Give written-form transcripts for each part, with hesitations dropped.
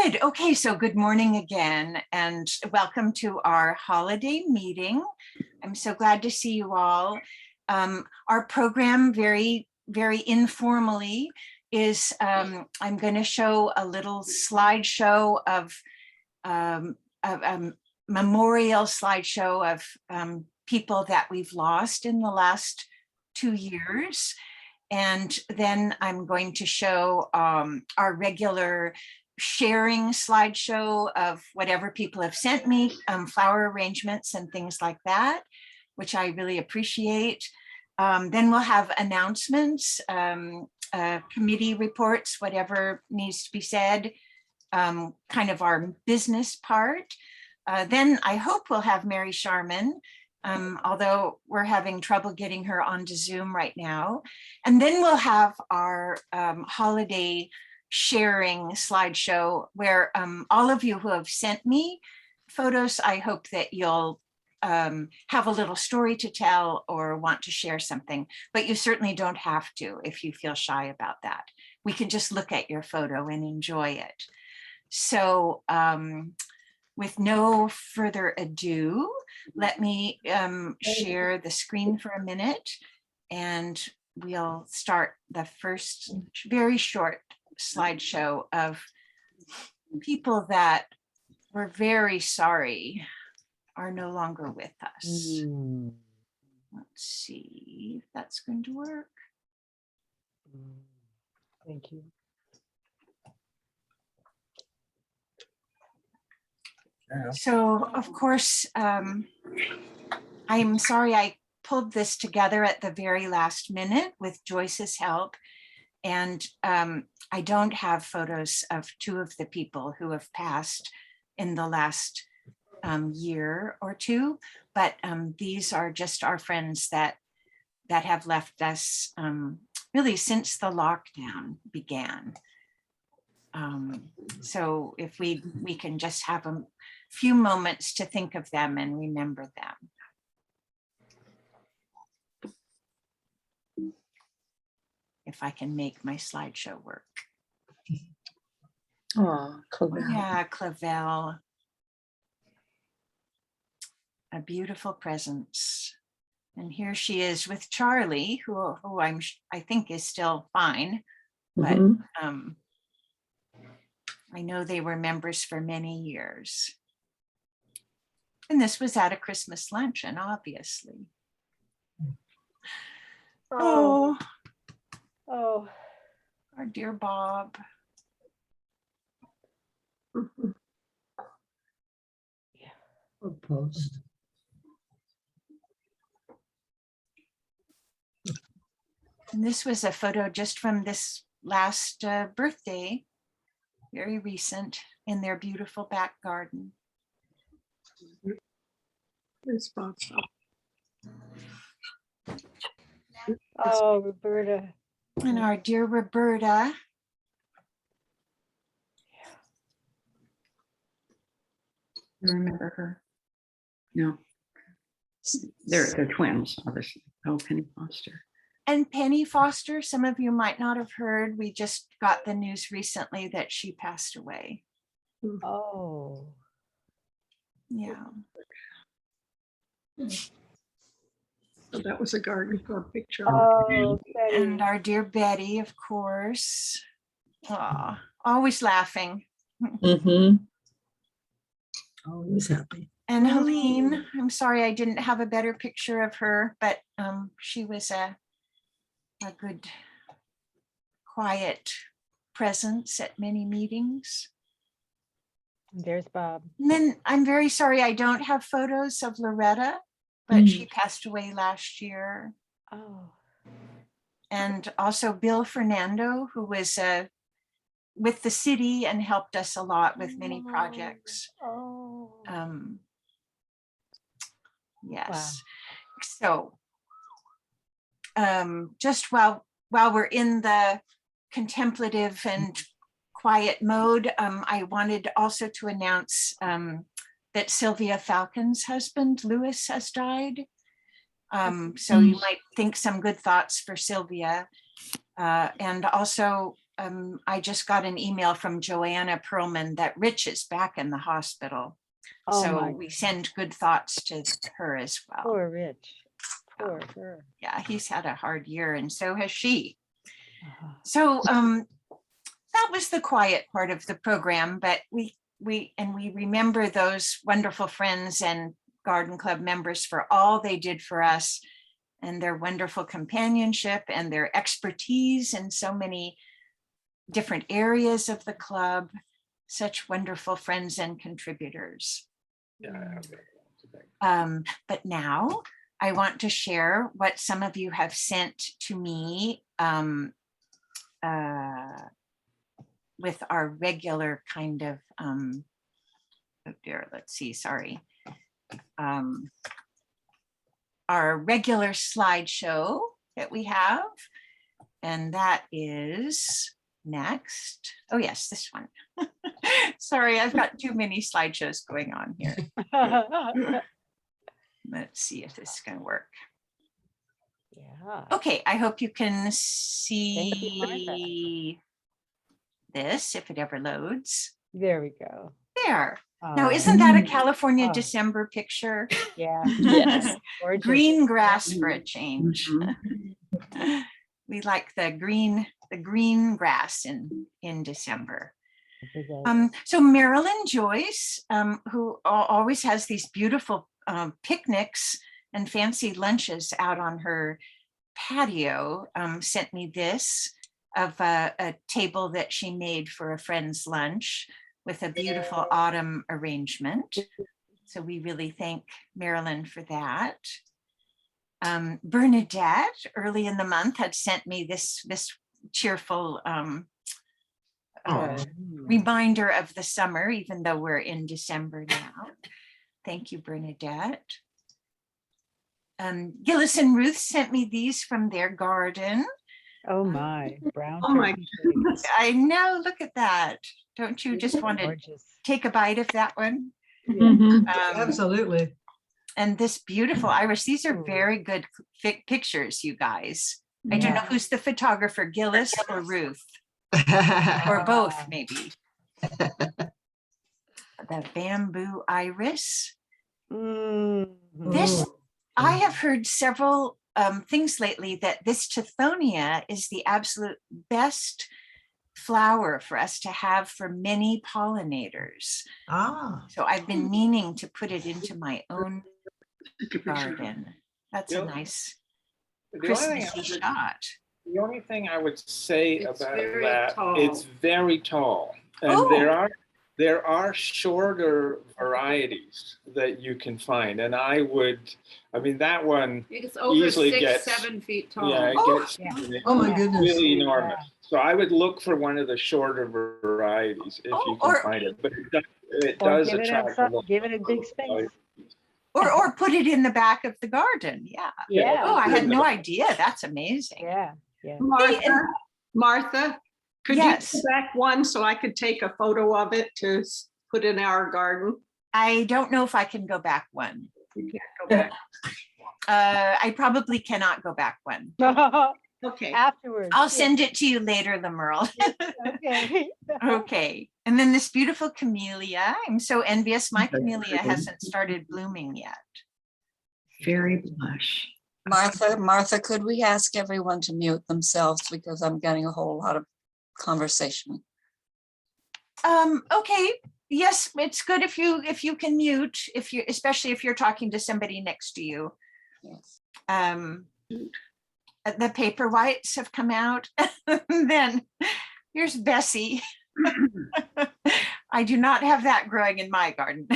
Good. Okay, so good morning again, and welcome to our holiday meeting. I'm so glad to see you all. Our program, very informally, is I'm going to show a little slideshow of a memorial slideshow of people that we've lost in the last 2 years. And then I'm going to show our regular sharing slideshow of whatever people have sent me, flower arrangements and things like that, which I really appreciate. Then we'll have announcements, committee reports, whatever needs to be said, kind of our business part. Then I hope we'll have Mary Sharman, although we're having trouble getting her onto Zoom right now. And then we'll have our holiday sharing slideshow where all of you who have sent me photos, I hope that you'll have a little story to tell or want to share something, but you certainly don't have to if you feel shy about that. We can just look at your photo and enjoy it. So with no further ado, let me share the screen for a minute and we'll start the first very short slideshow of people that we're very sorry are no longer with us. Let's see if that's going to work. Thank you. So, of course, I'm sorry I pulled this together at the very last minute with Joyce's help. And I don't have photos of 2 of the people who have passed in the last year or 2, but these are just our friends that have left us really since the lockdown began. So if we can just have a few moments to think of them and remember them. If I can make my slideshow work. Oh, Clavel. Yeah, Clavel. A beautiful presence. And here she is with Charlie, who I think is still fine, but I know they were members for many years. And this was at a Christmas luncheon, obviously. Oh. Oh, Our dear Bob. yeah. A post. And this was a photo just from this last birthday, very recent, in their beautiful back garden. It's Bob's. Oh, Roberta. And our dear Roberta. You remember her? No. They're twins, obviously. Oh, Penny Foster. And Penny Foster, some of you might not have heard, we just got the news recently that she passed away. Oh. Yeah. So that was a garden club picture. Oh, Betty. And our dear Betty, of course. Aw, always laughing. Always happy. And Helene, I'm sorry I didn't have a better picture of her, but she was a good, quiet presence at many meetings. There's Bob. And then I'm very sorry I don't have photos of Loretta, but she passed away last year. Oh. And also Bill Fernando, who was with the city and helped us a lot with many projects. Oh. Yes. Wow. So just while we're in the contemplative and quiet mode, I wanted also to announce that Sylvia Falcon's husband, Louis, has died. So you might think some good thoughts for Sylvia. And also I just got an email from Joanna Perlman that Rich is back in the hospital. Oh So my we goodness. send good thoughts to her as well. Poor Rich. Poor her. Yeah, he's had a hard year and so has she. Uh-huh. So that was the quiet part of the program, but we remember those wonderful friends and garden club members for all they did for us and their wonderful companionship and their expertise in so many different areas of the club. Such wonderful friends and contributors. But now I want to share what some of you have sent to me with our regular kind of, oh dear, let's see, sorry. Our regular slideshow that we have, and that is next. Oh yes, this one. Sorry, I've got too many slideshows going on here. Let's see if this is going to work. Yeah. Okay, I hope you can Thank you, see this if it ever loads. There we go. There. Now, Oh, isn't that a California Oh. December picture? yeah. Yes. Gorgeous. Green grass for a change. Mhm. We like the green grass in December. Because So Marilyn Joyce, who always has these beautiful picnics and fancy lunches out on her patio, sent me this of a table that she made for a friend's lunch with a beautiful autumn arrangement. So we really thank Marilyn for that. Bernadette, early in the month, had sent me this cheerful reminder of the summer, even though we're in December now. Thank you, Bernadette. Gillis and Ruth sent me these from their garden. oh my, brown. Oh my turkey goodness. I know, look at that. Don't you just want to Gorgeous. take a bite of that one? Mhm. Absolutely. And this beautiful iris, these are very good pictures, you guys. I don't know Yeah. who's the photographer, Gillis or Ruth, or both maybe. The bamboo iris. This, I have heard several things lately that this Tithonia is the absolute best flower for us to have for many pollinators. So I've been meaning to put it into my own Take a picture. garden. That's a nice The only thing I Christmassy would- shot. The only thing I would say It's about very that, tall. it's very tall. And Oh. there are shorter varieties that you can find. And I mean, that one, It's over Easily 6, gets- 7 feet tall. yeah, it Oh. gets Yeah. Oh my goodness. really enormous. So I would look for one of the shorter varieties if Oh, you can or- find it. But it Or does give it, attract give it a big space. Or put it in the back of the garden. Yeah. Yeah. Oh, I had no idea. That's amazing. Yeah. Yeah. Martha, could Yes. you go back one so I could take a photo of it to put in our garden? I don't know if I can go back one. You can't go back. I probably cannot go back one. Okay. Afterwards. I'll send it to you later, Lemerle. Okay. Okay. And then this beautiful camellia. I'm so envious. My camellia hasn't started blooming yet. Very blush. Martha, could we ask everyone to mute themselves because I'm getting a whole lot of conversation. Okay. Yes, it's good if you can mute, especially if you're talking to somebody next to you. Yes. The paper whites have come out. Then here's Bessie. I do not have that growing in my garden.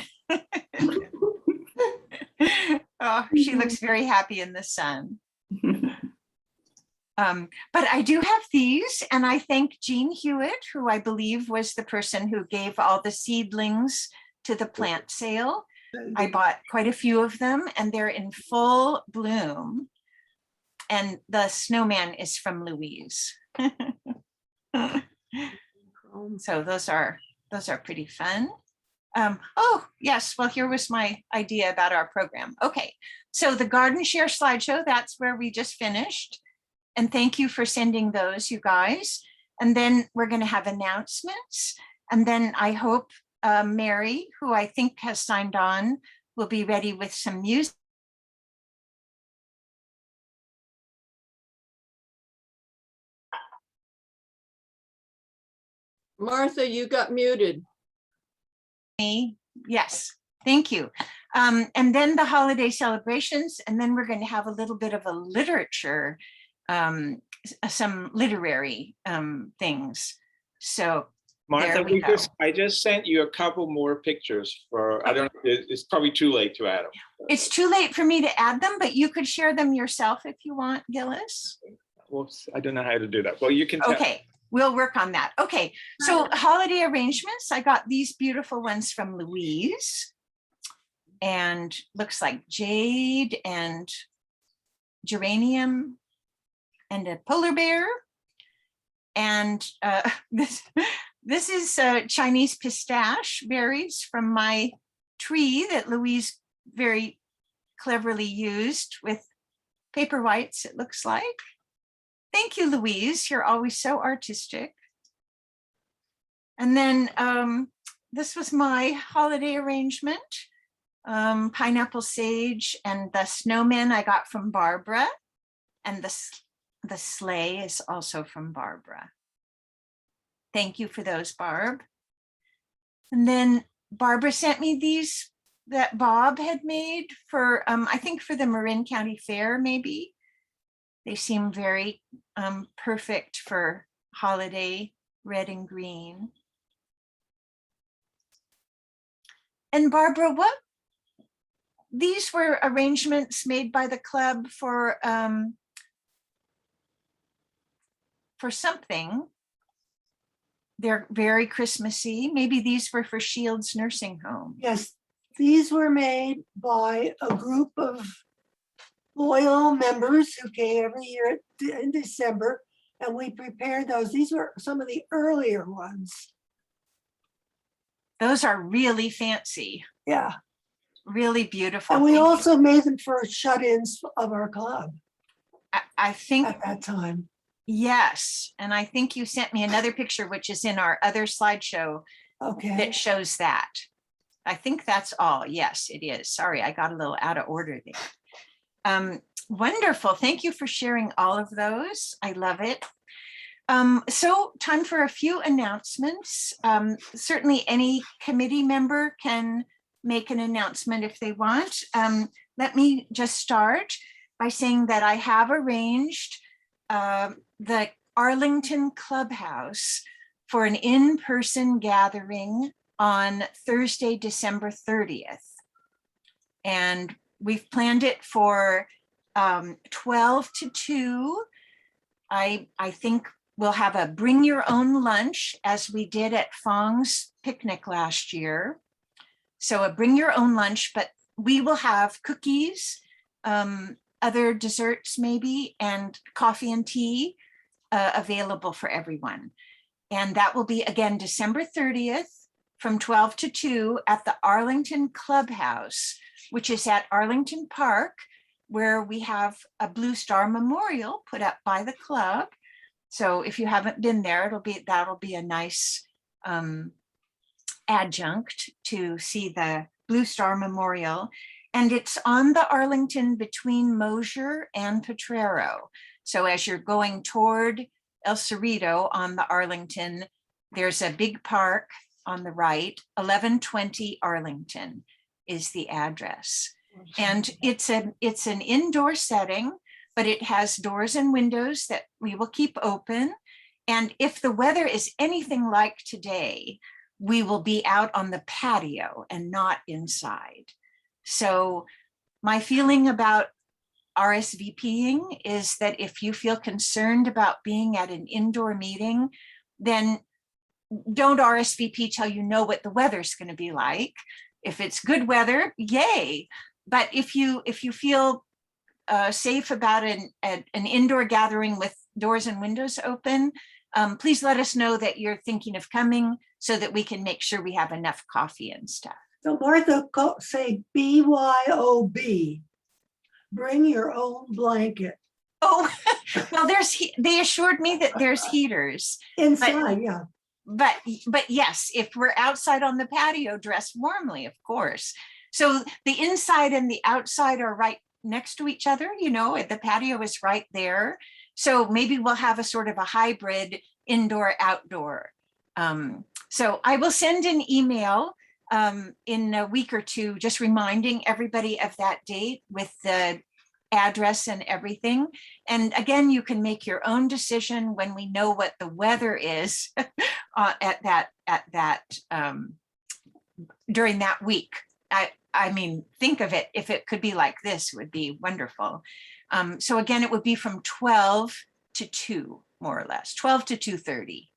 Oh, she looks very happy in the sun. But I do have these, and I thank Jean Hewitt, who I believe was the person who gave all the seedlings to the plant sale. I bought quite a few of them, and they're in full bloom. And the snowman is from Louise. So those are pretty fun. Oh, yes. Well, here was my idea about our program. Okay, so the garden share slideshow, that's where we just finished. And thank you for sending those, you guys. And then we're going to have announcements. And then I hope Mary, who I think has signed on, will be ready with some music. Martha, you got muted. Yes, thank you. And then the holiday celebrations, and then we're going to have a little bit of a literature, some literary things. So Martha, there we go. I just sent you a couple more pictures for, I don't, it's probably too late to add them. It's too late for me to add them, but you could share them yourself if you want, Gillis. Whoops, I don't know how to do that. Well, you can tell. Okay, we'll work on that. Okay, so holiday arrangements, I got these beautiful ones from Louise. And looks like jade and geranium and a polar bear. And this is Chinese pistache berries from my tree that Louise very cleverly used with paper whites, it looks like. Thank you, Louise. You're always so artistic. And then this was my holiday arrangement. Pineapple sage and the snowman I got from Barbara. And the sleigh is also from Barbara. Thank you for those, Barb. And then Barbara sent me these that Bob had made for, I think for the Marin County Fair, maybe. They seem very perfect for holiday red and green. And Barbara, these were arrangements made by the club for something. They're very Christmassy. Maybe these were for Shields Nursing Home. Yes, these were made by a group of loyal members who came every year in December, and we prepared those. These were some of the earlier ones. Those are really fancy, Yeah, really beautiful. and we Thank you. also made them for shut-ins of our club I think, at that time. yes. And I think you sent me another picture, which is in our other slideshow Okay, that shows that. I think that's all. Yes, it is. Sorry, I got a little out of order there. Wonderful. Thank you for sharing all of those. I love it. So time for a few announcements. Certainly any committee member can make an announcement if they want. Let me just start by saying that I have arranged the Arlington Clubhouse for an in-person gathering on Thursday, December 30th. And we've planned it for 12 to 2. I think we'll have a bring your own lunch as we did at Fong's picnic last year. So a bring your own lunch, but we will have cookies, other desserts maybe, and coffee and tea available for everyone. And that will be again, December 30th from 12 to 2 at the Arlington Clubhouse, which is at Arlington Park, where we have a Blue Star Memorial put up by the club. So if you haven't been there, that'll be a nice adjunct to see the Blue Star Memorial. And it's on the Arlington between Mosier and Potrero. So as you're going toward El Cerrito on the Arlington, there's a big park on the right. 1120 Arlington is the address. And it's an indoor setting, but it has doors and windows that we will keep open. And if the weather is anything like today, we will be out on the patio and not inside. So my feeling about RSVPing is that if you feel concerned about being at an indoor meeting, then don't RSVP till you know what the weather's going to be like. If it's good weather, yay. But if you feel safe about an indoor gathering with doors and windows open, please let us know that you're thinking of coming so that we can make sure we have enough coffee and stuff. so Martha, say BYOB, bring your own blanket. Oh, well, they assured me that there's heaters, Inside, yeah. but yes, if we're outside on the patio, dress warmly, of course. So the inside and the outside are right next to each other, the patio is right there. So maybe we'll have a sort of a hybrid indoor outdoor. So I will send an email in a week or two, just reminding everybody of that date with the address and everything. And again, you can make your own decision when we know what the weather is during that week. I mean, think of it, if it could be like this, would be wonderful. So again, it would be from 12 to 2, more or less, 12 to 2:30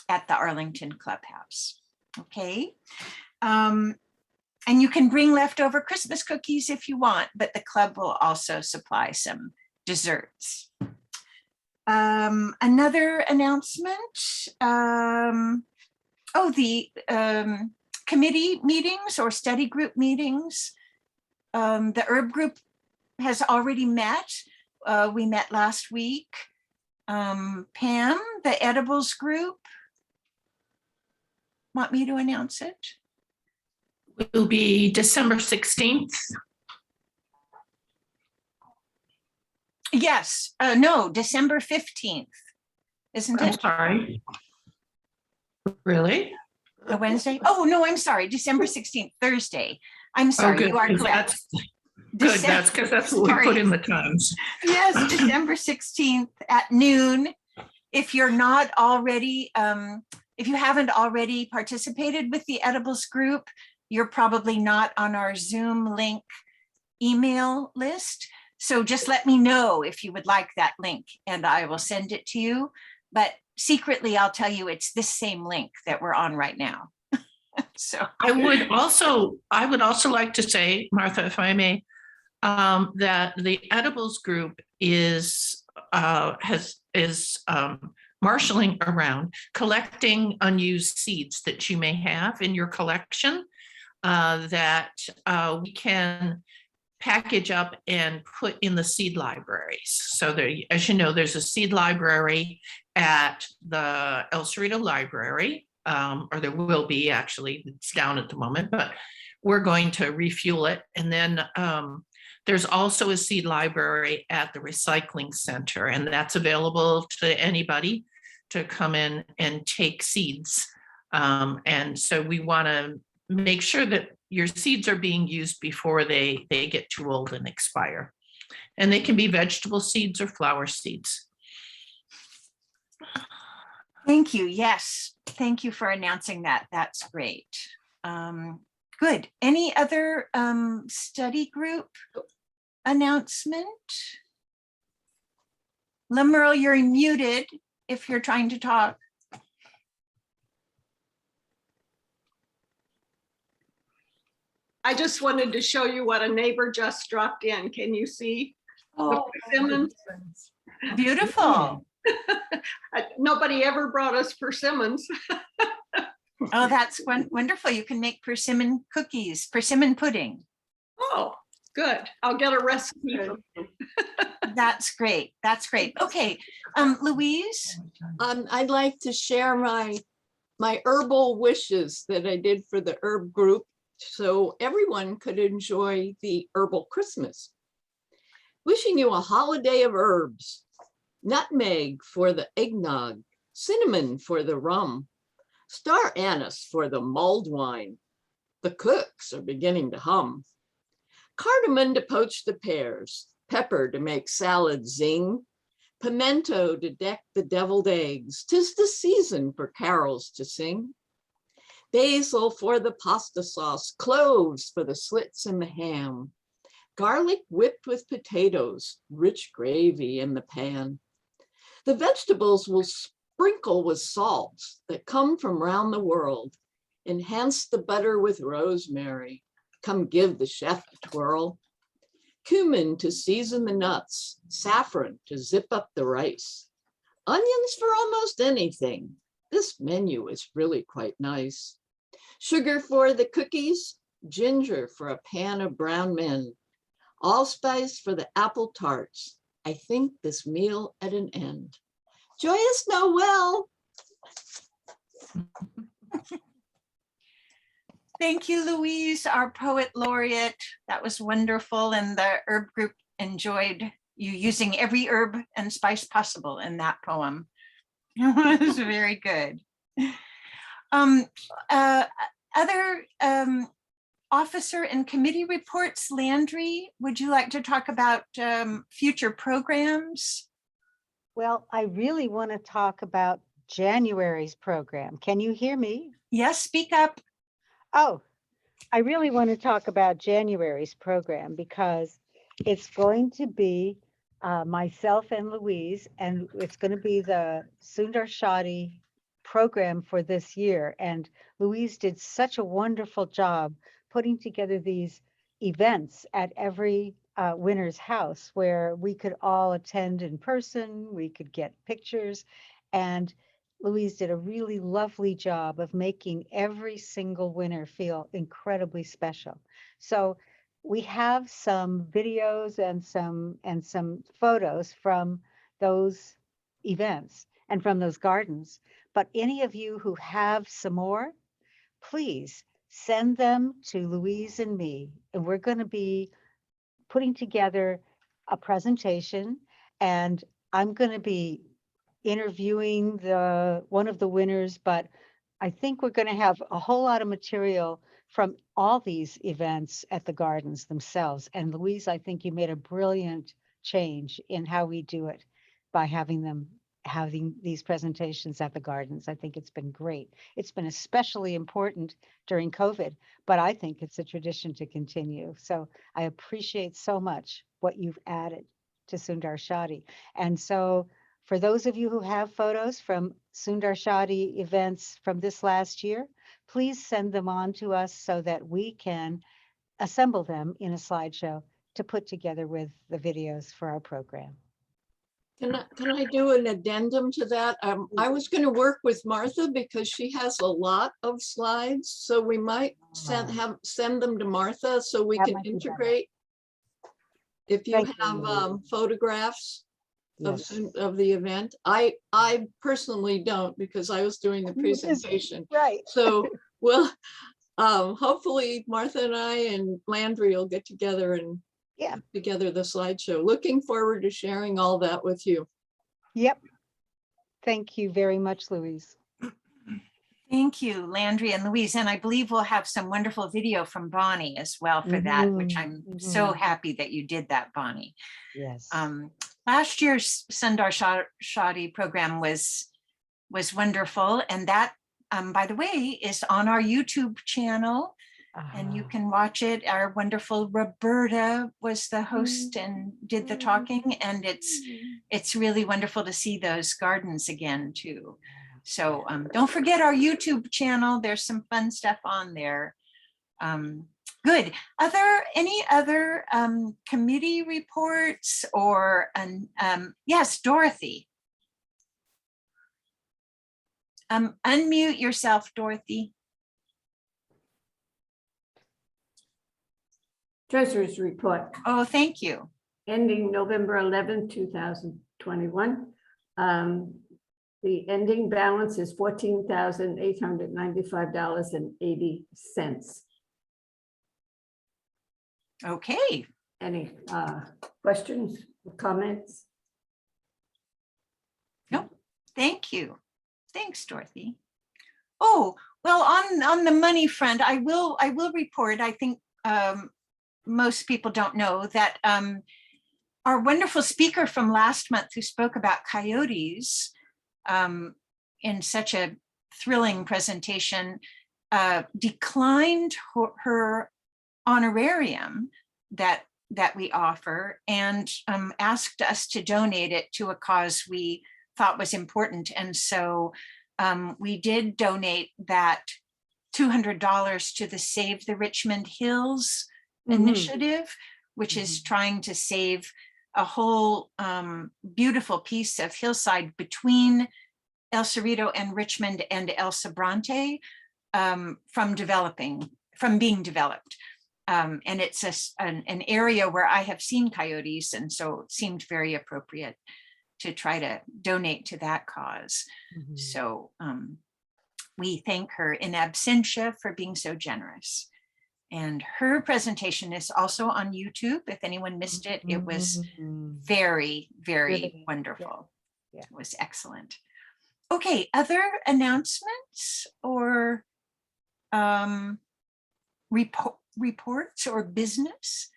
at the Arlington Clubhouse. Okay. And you can bring leftover Christmas cookies if you want, but the club will also supply some desserts. Another announcement. The committee meetings or study group meetings. The herb group has already met. We met last week. Pam, the edibles group. Want me to announce it? Will be December 16th. Yes, no, December 15th, isn't I'm it? sorry. Really? A Wednesday? Oh, no, I'm sorry, December 16th, Thursday. I'm sorry, good, you are 'cause correct. Good, that's because that's what we put in the times. Yes, December 16th at noon. If you're not already, if you haven't already participated with the edibles group, you're probably not on our Zoom link email list. So just let me know if you would like that link and I will send it to you. But secretly, I'll tell you it's this same link that we're on right now. So I would also like to say, Martha, if I may, that the edibles group is marshaling around, collecting unused seeds that you may have in your collection that we can package up and put in the seed libraries. So there, as you know, there's a seed library at the El Cerrito Library, or there will be, actually, it's down at the moment, but we're going to refuel it. And then there's also a seed library at the recycling center, and that's available to anybody to come in and take seeds. And so we want to make sure that your seeds are being used before they get too old and expire. And they can be vegetable seeds or flower seeds. thank you. Yes, thank you for announcing that. That's great. Good. Any other study group announcement? Lemuel, you're muted if you're trying to talk. I just wanted to show you what a neighbor just dropped in. Can you see? Oh, Persimmons. Beautiful. Nobody ever brought us persimmons. Oh, that's wonderful. You can make persimmon cookies, persimmon pudding. Oh, good. I'll get a recipe. from you. That's great. That's great. Okay, Louise. I'd like to share my herbal wishes that I did for the herb group so everyone could enjoy the herbal Christmas. Wishing you a holiday of herbs, nutmeg for the eggnog, cinnamon for the rum, star anise for the mulled wine. The cooks are beginning to hum. Cardamom to poach the pears, pepper to make salad zing, pimento to deck the deviled eggs. 'Tis the season for carols to sing. Basil for the pasta sauce, cloves for the slits and the ham, garlic whipped with potatoes, rich gravy in the pan. The vegetables will sprinkle with salts that come from round the world. Enhance the butter with rosemary. Come give the chef a twirl. Cumin to season the nuts, saffron to zip up the rice. Onions for almost anything. This menu is really quite nice. Sugar for the cookies, ginger for a pan of brown men, allspice for the apple tarts, I think this meal at an end. Joyous Noel. Thank you, Louise, our poet laureate. That was wonderful. And the herb group enjoyed you using every herb and spice possible in that poem. It was very good. Other officer and committee reports. Landry, would you like to talk about future programs? Well, I really want to talk about January's program. Can you hear me? Yes, speak up. Oh, I really want to talk about January's program because it's going to be myself and Louise, and it's going to be the Sundar Shadi program for this year. And Louise did such a wonderful job putting together these events at every winner's house where we could all attend in person, we could get pictures, and Louise did a really lovely job of making every single winner feel incredibly special. So we have some videos and some photos from those events and from those gardens. But any of you who have some more, please send them to Louise and me. And we're going to be putting together a presentation, and I'm going to be interviewing one of the winners, but I think we're going to have a whole lot of material from all these events at the gardens themselves. And Louise, I think you made a brilliant change in how we do it by having these presentations at the gardens. I think it's been great. It's been especially important during COVID, but I think it's a tradition to continue. So I appreciate so much what you've added to Sundar Shadi. And so for those of you who have photos from Sundar Shadi events from this last year, please send them on to us so that we can assemble them in a slideshow to put together with the videos for our program. Can I do an addendum to that? I was going to work with Martha because she has a lot of slides, so we might send them to Martha so we That can might be better. integrate. If you Thank you, have Louise. photographs Yes. of the event, I personally don't because I was doing the presentation. Right. So, well, hopefully Martha and I and Landry will get together and Yeah. put together the slideshow. Looking forward to sharing all that with you. Yep. Thank you very much, Louise. Thank you, Landry and Louise. And I believe we'll have some wonderful video from Bonnie as well for that, which I'm so happy that you did that, Bonnie. Yes. Last year's Sundar Shadi program was wonderful. And that, by the way, is on our YouTube channel. And you can watch it. Our wonderful Roberta was the host and did the talking. And it's really wonderful to see those gardens again too. So don't forget our YouTube channel. There's some fun stuff on there. Good. Any other committee reports or, yes, Dorothy. Unmute yourself, Dorothy. Treasurer's report Oh, thank you. ending November 11, 2021. The ending balance is $14,895.80. Okay. Any questions or comments? Nope. Thank you. Thanks, Dorothy. Oh, well, on the money front, I will report, I think most people don't know that our wonderful speaker from last month who spoke about coyotes in such a thrilling presentation declined her honorarium that we offer and asked us to donate it to a cause we thought was important. And so we did donate that $200 to the Save the Richmond Hills initiative, which is trying to save a whole beautiful piece of hillside between El Cerrito and Richmond and El Sobrante from being developed. And it's an area where I have seen coyotes, and so it seemed very appropriate to try to donate to that cause. Mhm. So we thank her in absentia for being so generous. And her presentation is also on YouTube. If anyone missed it, it was Mhm. very, very Really, wonderful. yeah. It was excellent. Okay, other announcements or reports or business?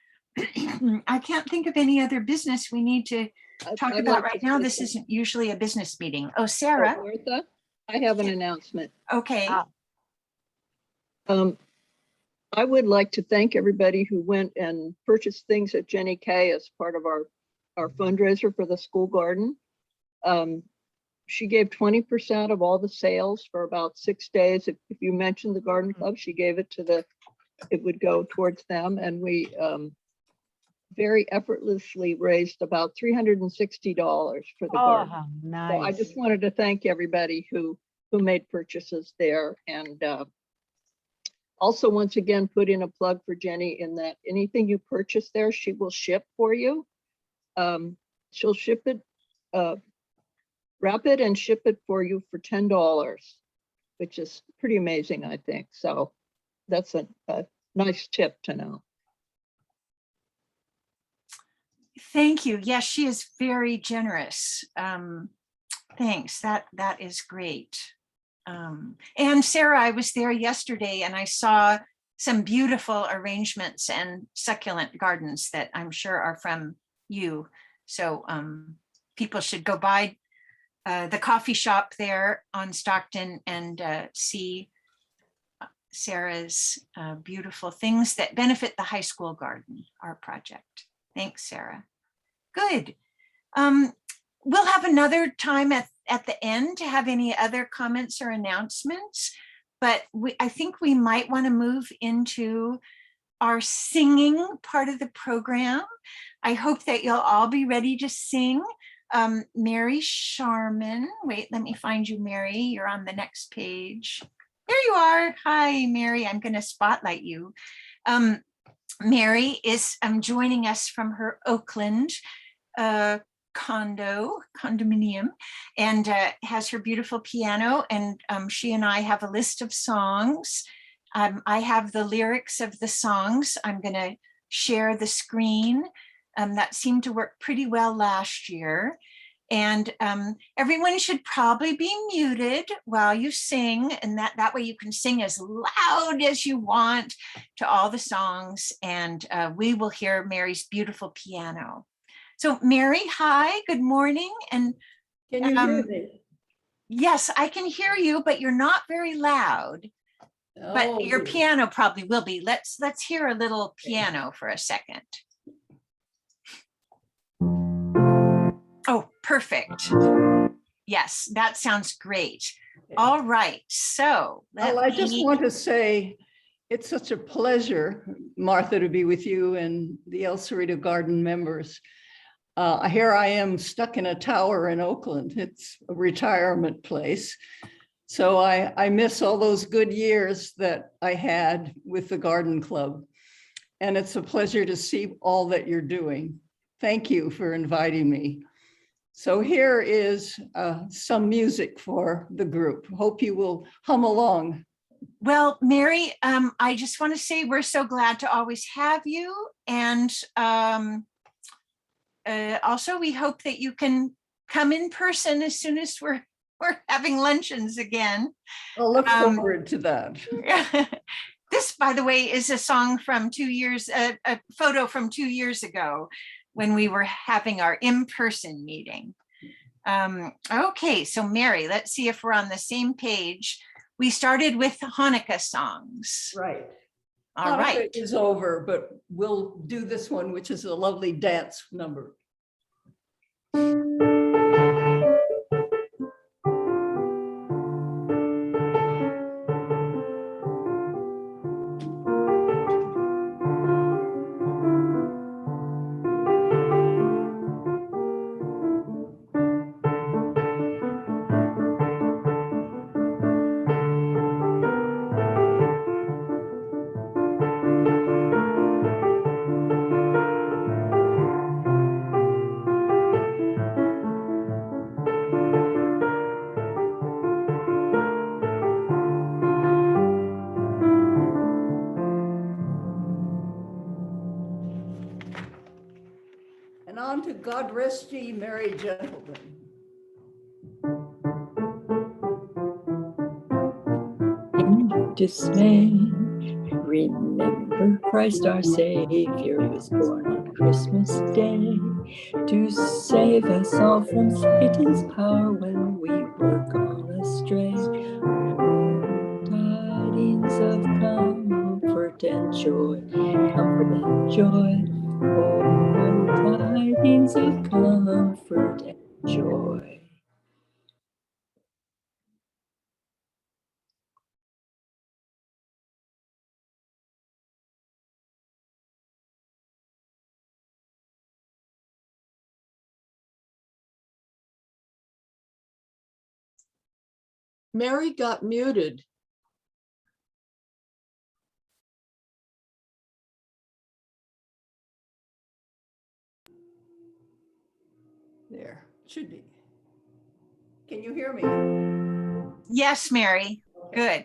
I can't think of any other business we need to talk I'd about like right to now. say This something. isn't usually a business meeting. Oh, Oh, Sarah. Martha, I have an announcement. Okay. I would like to thank everybody who went and purchased things at Jenny K as part of our fundraiser for the school garden. She gave 20% of all the sales for about 6 days. If you mentioned the garden club, she gave it to it would go towards them. And we very effortlessly raised about $360 for the garden. Oh, So I nice. just wanted to thank everybody who made purchases there, and also once again put in a plug for Jenny in that anything you purchase there, she will ship for you. She'll ship it, wrap it and ship it for you for $10, which is pretty amazing, I think. So that's a nice tip to know. Thank you. Yes, she is very generous. Thanks. That is great. And Sarah, I was there yesterday and I saw some beautiful arrangements and succulent gardens that I'm sure are from you. So people should go by the coffee shop there on Stockton and see Sarah's beautiful things that benefit the high school garden, our project. Thanks, Sarah. Good. We'll have another time at the end to have any other comments or announcements, but I think we might want to move into our singing part of the program. I hope that you'll all be ready to sing. Mary Sharman, wait, let me find you, Mary. You're on the next page. There you are. Hi, Mary. I'm going to spotlight you. Mary is joining us from her Oakland condominium, and has her beautiful piano, and she and I have a list of songs. I have the lyrics of the songs. I'm going to share the screen. That seemed to work pretty well last year. And everyone should probably be muted while you sing, and that way you can sing as loud as you want to all the songs, and we will hear Mary's beautiful piano. So Mary, hi, good morning. And Can you hear me? yes, I can hear you, but you're not very loud. But Oh, your dear. piano probably will be. Let's hear a little piano for a second. Oh, perfect. Yes, that sounds great. All right, so Well, I just want to say it's such a pleasure, Martha, to be with you and the El Cerrito Garden members. Here I am stuck in a tower in Oakland. It's a retirement place. So I miss all those good years that I had with the garden club. And it's a pleasure to see all that you're doing. Thank you for inviting me. So here is some music for the group. Hope you will hum along. Well, Mary, I just want to say we're so glad to always have you. And also we hope that you can come in person as soon as we're having luncheons again. I'll look forward to that. This, by the way, is a song from 2 years, a photo from 2 years ago when we were having our in-person meeting. Okay, so Mary, let's see if we're on the same page. We started with Hanukkah songs. Right. All right. Hanukkah is over, but we'll do this one, which is a lovely dance number. God rest ye merry gentlemen. In dismay, remember Christ our Savior was born on Christmas Day to save us all from Satan's power when we were gone astray. Tidings of comfort and joy, comfort and joy. Oh, tidings of comfort and joy. Mary got muted. There, should be. Can you hear me? Yes, Mary, good.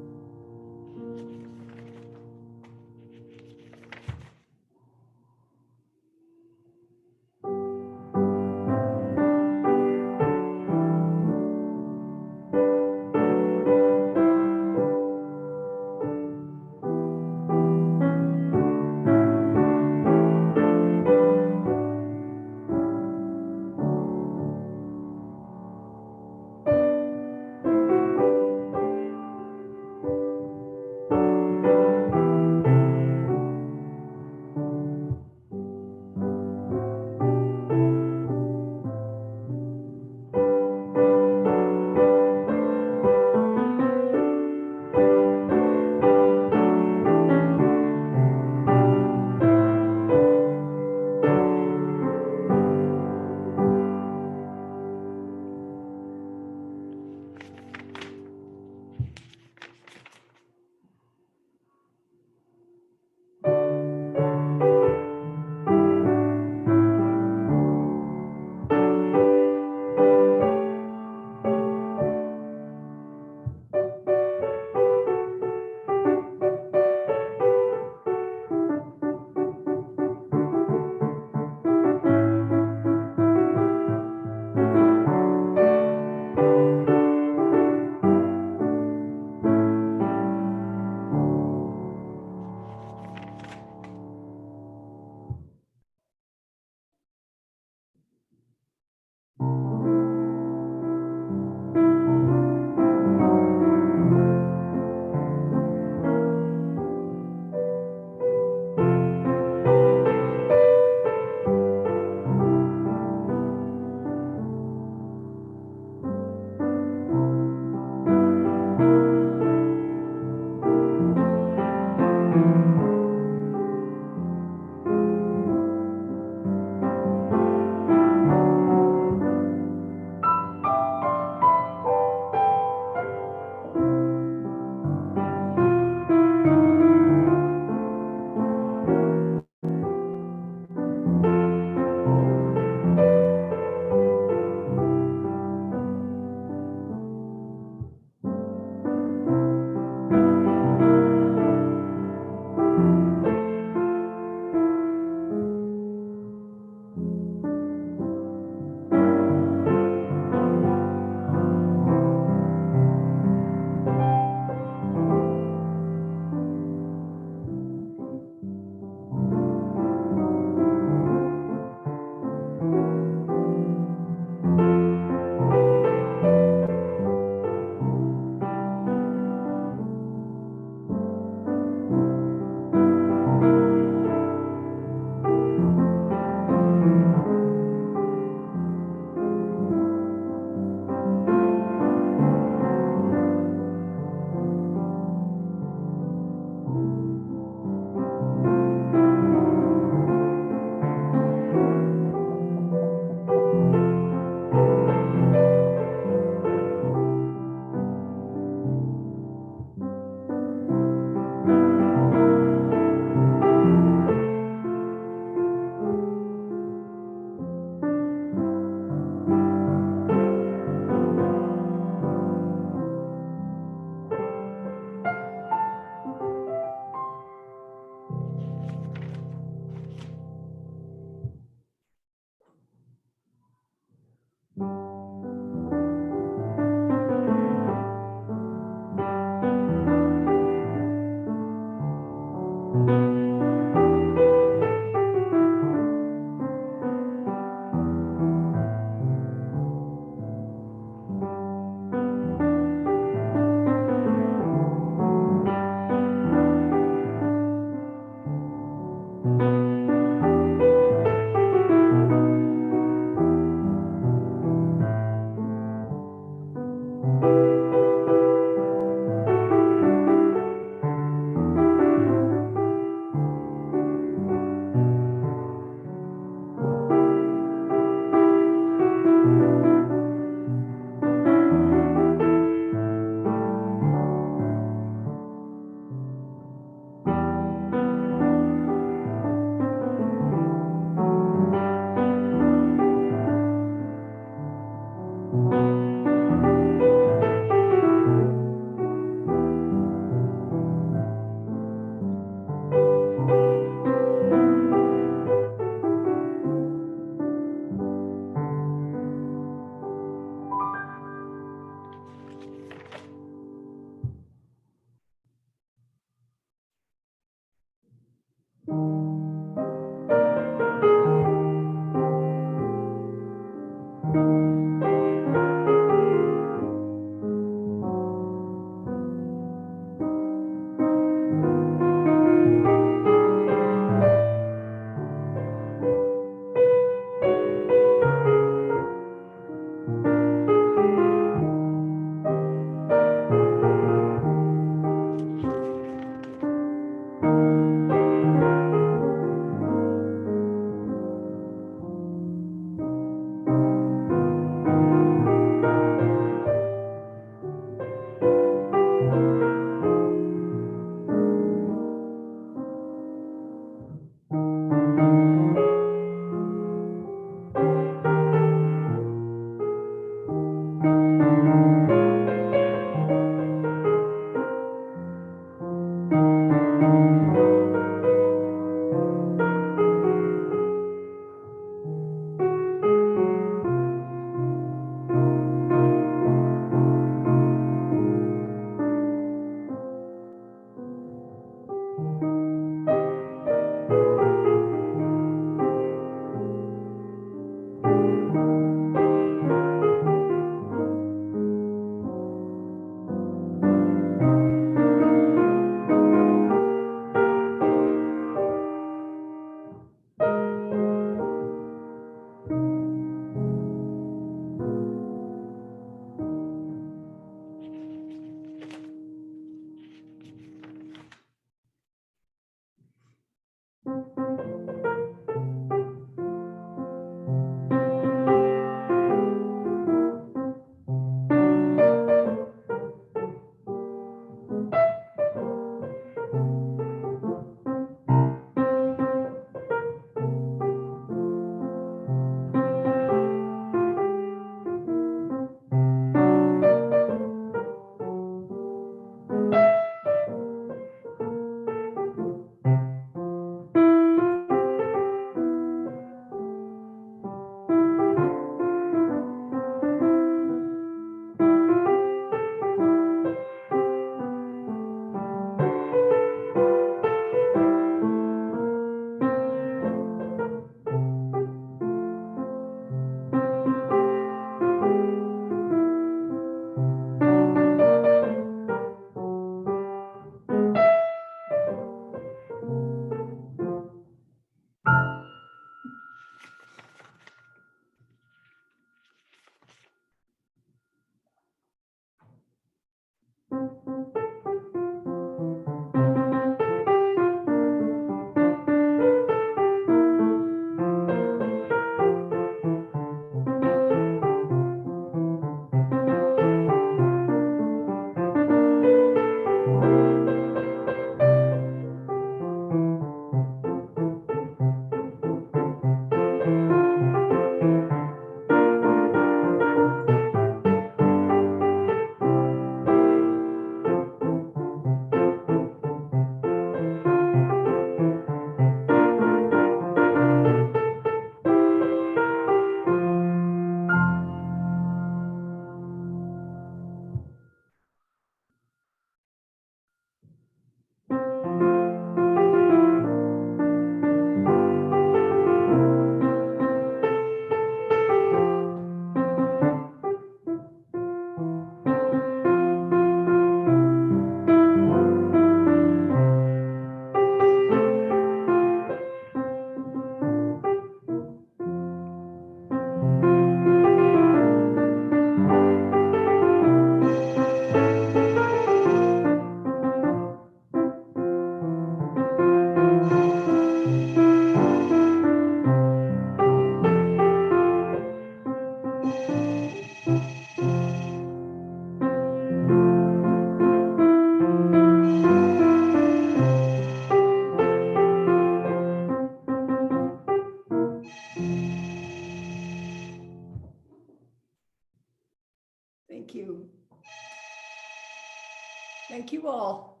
Thank you all.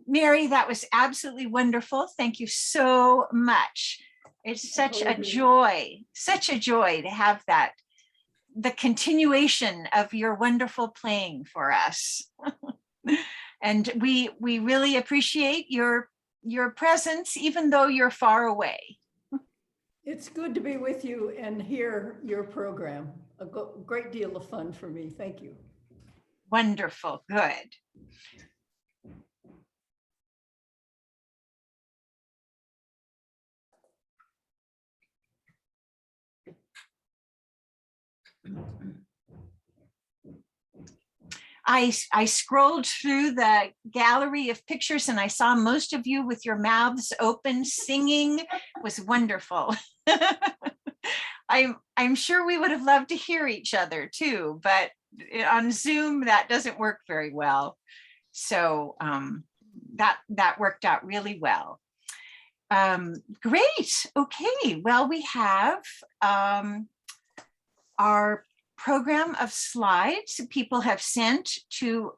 Mary, that was absolutely wonderful. Thank you so much. It's such a joy to have that, the continuation of your wonderful playing for us. And we really appreciate your presence, even though you're far away. It's good to be with you and hear your program. A great deal of fun for me. Thank you. Wonderful, good. I scrolled through the gallery of pictures and I saw most of you with your mouths open singing. It was wonderful. I'm sure we would have loved to hear each other too, but on Zoom that doesn't work very well. So that worked out really well. Great. Okay. Well, we have our program of slides people have sent to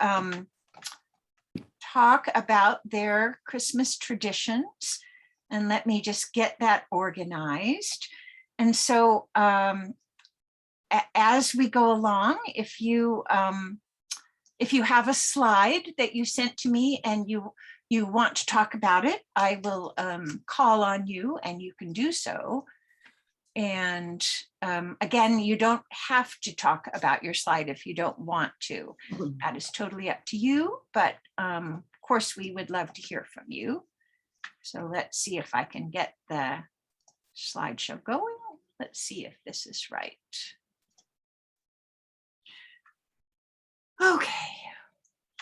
talk about their Christmas traditions. And let me just get that organized. And so as we go along, if you have a slide that you sent to me and you want to talk about it, I will call on you and you can do so. And again, you don't have to talk about your slide if you don't want to. That is totally up to you, but of course we would love to hear from you. So let's see if I can get the slideshow going. Let's see if this is right. Okay,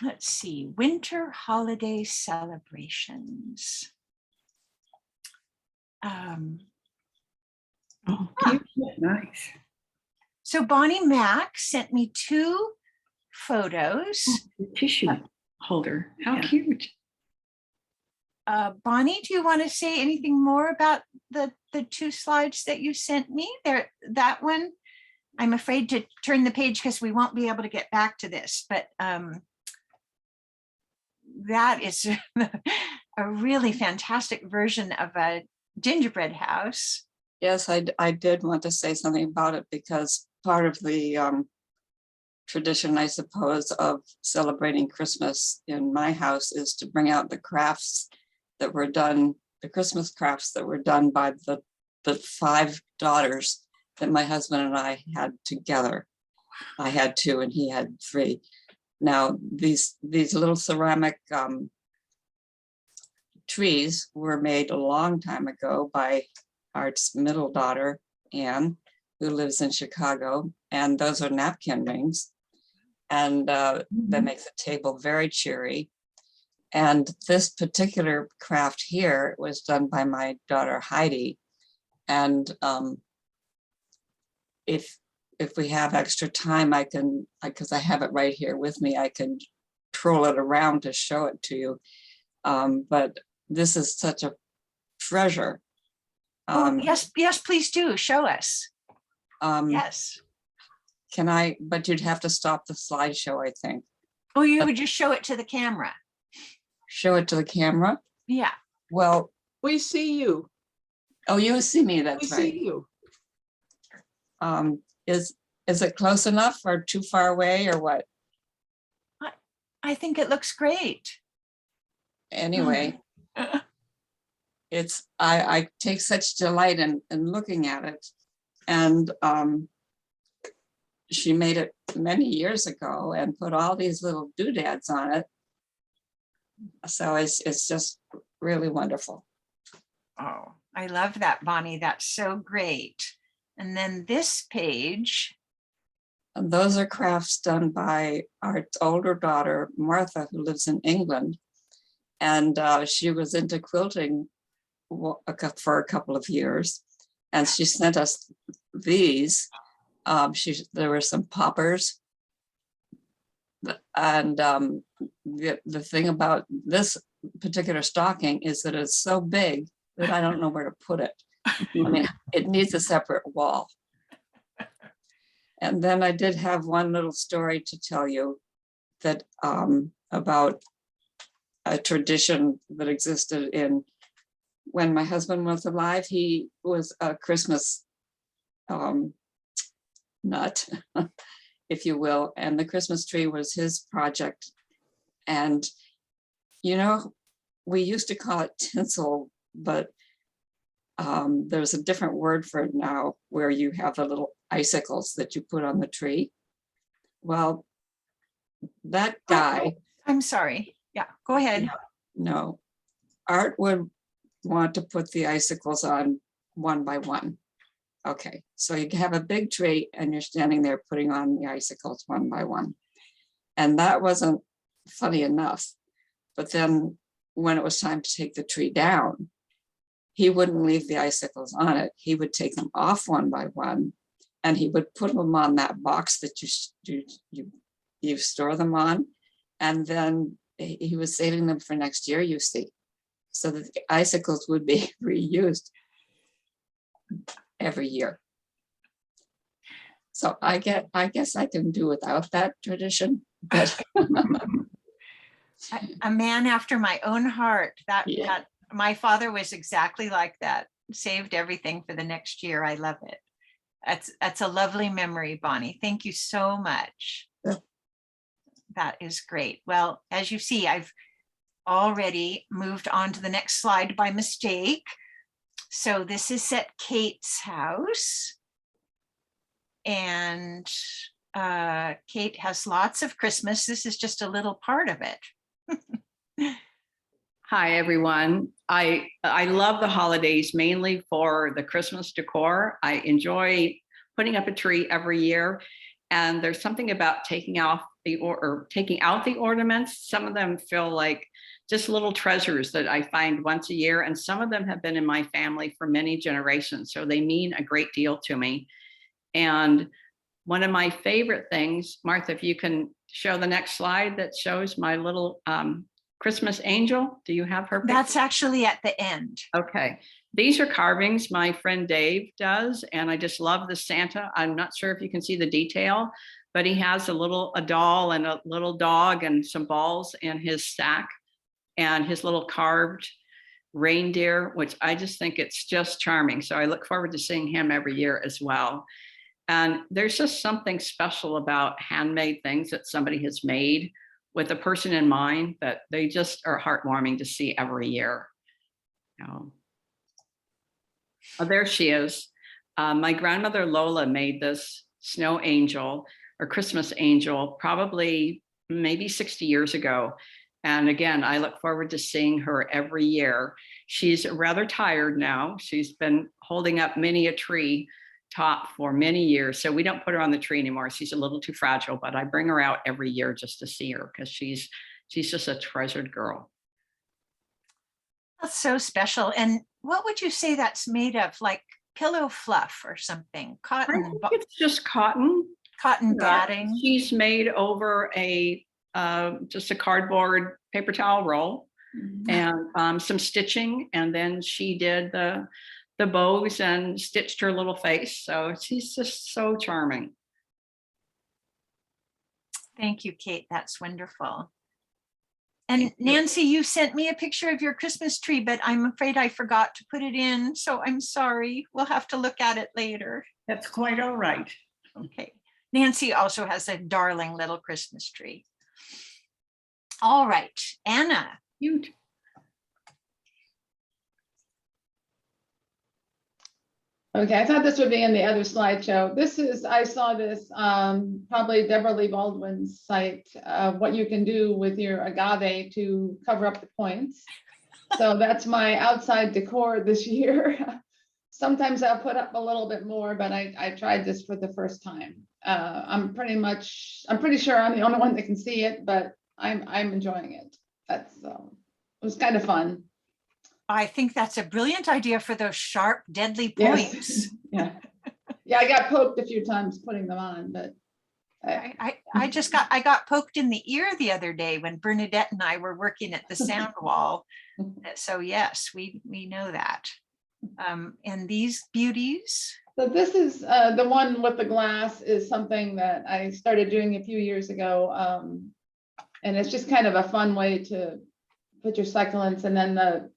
let's see, winter holiday celebrations. Oh, cute. Nice. So Bonnie Mack sent me 2 photos. Tissue holder. How cute. Bonnie, do you want to say anything more about the 2 slides that you sent me? That one, I'm afraid to turn the page because we won't be able to get back to this, but that is a really fantastic version of a gingerbread house. Yes, I did want to say something about it because part of the tradition, I suppose, of celebrating Christmas in my house is to bring out the crafts that were done, the Christmas crafts that were done by the 5 daughters that my husband and I had together. I had 2 and he had 3. Now, these little ceramic trees were made a long time ago by Art's middle daughter, Anne, who lives in Chicago, and those are napkin rings. And that makes the table very cheery. And this particular craft here was done by my daughter, Heidi. And if we have extra time, I can, because I have it right here with me, I can troll it around to show it to you. But this is such a treasure. Yes, please do. Show us. Yes. Can I, but you'd have to stop the slideshow, I think. Oh, you would just show it to the camera. Show it to the camera? Yeah. Well, We see you. oh, you see me, that's We right. see you. Is it close enough or too far away or what? I think it looks great. Anyway, I take such delight in looking at it. And she made it many years ago and put all these little doodads on it. So it's just really wonderful. Oh, I love that, Bonnie. That's so great. And then this page. And those are crafts done by our older daughter, Martha, who lives in England. And she was into quilting for a couple of years. And she sent us these. There were some poppers. And the thing about this particular stocking is that it's so big that I don't know where to put it. I mean, it needs a separate wall. And then I did have one little story to tell you. that about a tradition that existed in when my husband was alive. He was a Christmas nut, if you will, and the Christmas tree was his project. And you know, we used to call it tinsel, but there's a different word for it now, where you have the little icicles that you put on the tree. Well, that guy, I'm sorry. Yeah, go ahead. no, Art would want to put the icicles on one by one. Okay, so you have a big tree and you're standing there putting on the icicles one by one. And that wasn't funny enough. But then when it was time to take the tree down, he wouldn't leave the icicles on it. He would take them off one by one, and he would put them on that box that you store them on. And then he was saving them for next year, you see, so that the icicles would be reused every year. So I guess I can do without that tradition, but A man after my own heart. That Yeah. my father was exactly like that. Saved everything for the next year. I love it. That's a lovely memory, Bonnie. Thank you so much. Yeah. That is great. Well, as you see, I've already moved on to the next slide by mistake. So this is at Kate's house. And Kate has lots of Christmas. This is just a little part of it. Hi, everyone. I love the holidays mainly for the Christmas decor. I enjoy putting up a tree every year. And there's something about taking out the ornaments. Some of them feel like just little treasures that I find once a year. And some of them have been in my family for many generations. So they mean a great deal to me. And one of my favorite things, Martha, if you can show the next slide that shows my little Christmas angel. Do you have her picture? That's actually at the end. Okay. These are carvings my friend Dave does, and I just love the Santa. I'm not sure if you can see the detail, but he has a doll and a little dog and some balls in his sack, and his little carved reindeer, which I just think it's just charming. So I look forward to seeing him every year as well. And there's just something special about handmade things that somebody has made with a person in mind that they just are heartwarming to see every year. Oh, there she is. My grandmother Lola made this snow angel or Christmas angel probably maybe 60 years ago. And again, I look forward to seeing her every year. She's rather tired now. She's been holding up many a tree top for many years. So we don't put her on the tree anymore. She's a little too fragile, but I bring her out every year just to see her because she's just a treasured girl. That's so special. And what would you say that's made of? Like pillow fluff or something? I Cotton? think it's just cotton. Cotton batting? She's made over just a cardboard paper towel roll and some stitching. And then she did the bows and stitched her little face. So she's just so charming. Thank you, Kate. That's wonderful. And Nancy, you sent me a picture of your Christmas tree, but I'm afraid I forgot to put it in. So I'm sorry. We'll have to look at it later. That's quite all right. Okay. Nancy also has a darling little Christmas tree. All right, Anna. Cute. Okay, I thought this would be in the other slideshow. I saw this, probably Deborah Lee Baldwin's site, what you can do with your agave to cover up the points. So that's my outside decor this year. Sometimes I'll put up a little bit more, but I tried this for the first time. I'm pretty sure I'm the only one that can see it, but I'm enjoying it. It was kind of fun. I think that's a brilliant idea for those sharp, deadly points. Yes. Yeah, I got poked a few times putting them on, but I got poked in the ear the other day when Bernadette and I were working at the sound wall. So yes, we know that. And these beauties. So this is the one with the glass is something that I started doing a few years ago. And it's just kind of a fun way to put your succulents, and then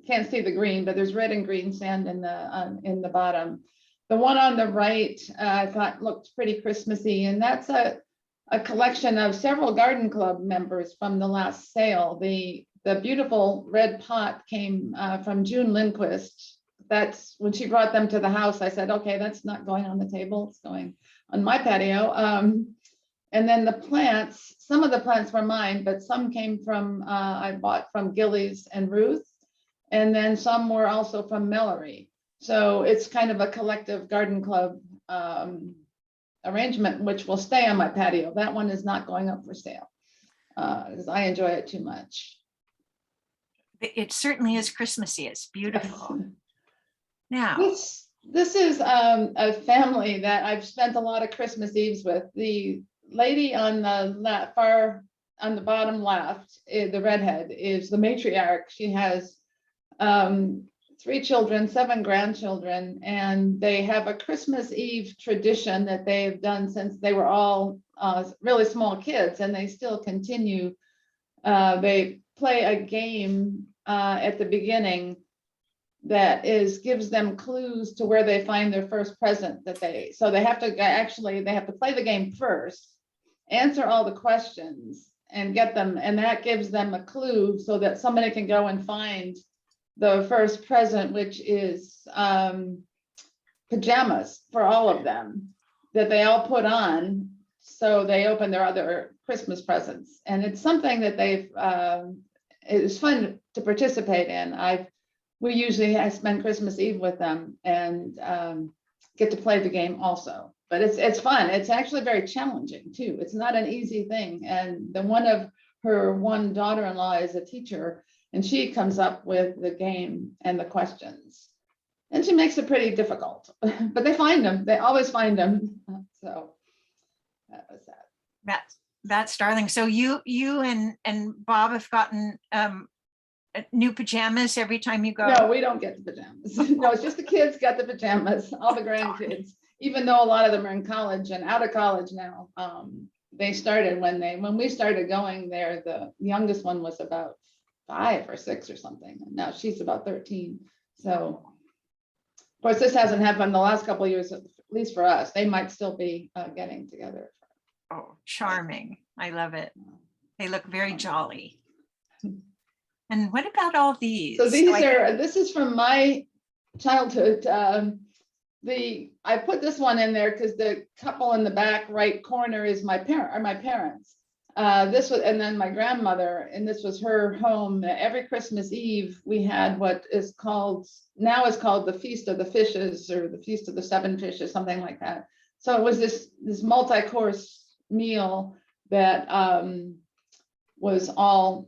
can't see the green, but there's red and green sand in the bottom. The one on the right, I thought looked pretty Christmassy, and that's a collection of several garden club members from the last sale. The beautiful red pot came from June Lindquist. That's when she brought them to the house. I said, okay, that's not going on the table. It's going on my patio. And then the plants, some of the plants were mine, but some came from, I bought from Gillies and Ruth. And then some were also from Mellory. So it's kind of a collective garden club arrangement, which will stay on my patio. That one is not going up for sale because I enjoy it too much. It certainly is Christmassy. It's beautiful. Now, this is a family that I've spent a lot of Christmas Eves with. The lady on the far on the bottom left, the redhead, is the matriarch. She has 3 children, 7 grandchildren, and they have a Christmas Eve tradition that they've done since they were all really small kids, and they still continue. They play a game at the beginning that gives them clues to where they find their first present so they have to play the game first, answer all the questions and get them, and that gives them a clue so that somebody can go and find the first present, which is pajamas for all of them that they all put on. So they open their other Christmas presents, and it's something that it's fun to participate in. I spend Christmas Eve with them and get to play the game also. But it's fun. It's actually very challenging too. It's not an easy thing. And one daughter-in-law is a teacher, and she comes up with the game and the questions. And she makes it pretty difficult, but they find them. They always find them. So that was that. That's darling. So you and Bob have gotten new pajamas every time you go? No, we don't get the pajamas. No, it's just the kids got the pajamas, all the grandkids, even though a lot of them are in college and out of college now. They started when we started going there, the youngest one was about 5 or 6 or something. And now she's about 13. So of course, this hasn't happened the last couple of years, at least for us. They might still be getting together. Oh, charming. I love it. They look very jolly. And what about all these? So this is from my childhood. I put this one in there because the couple in the back right corner is my parents. And then my grandmother, and this was her home. Every Christmas Eve, we had what is called the Feast of the Fishes, or the Feast of the 7 Fishes, something like that. So it was this multi-course meal that was all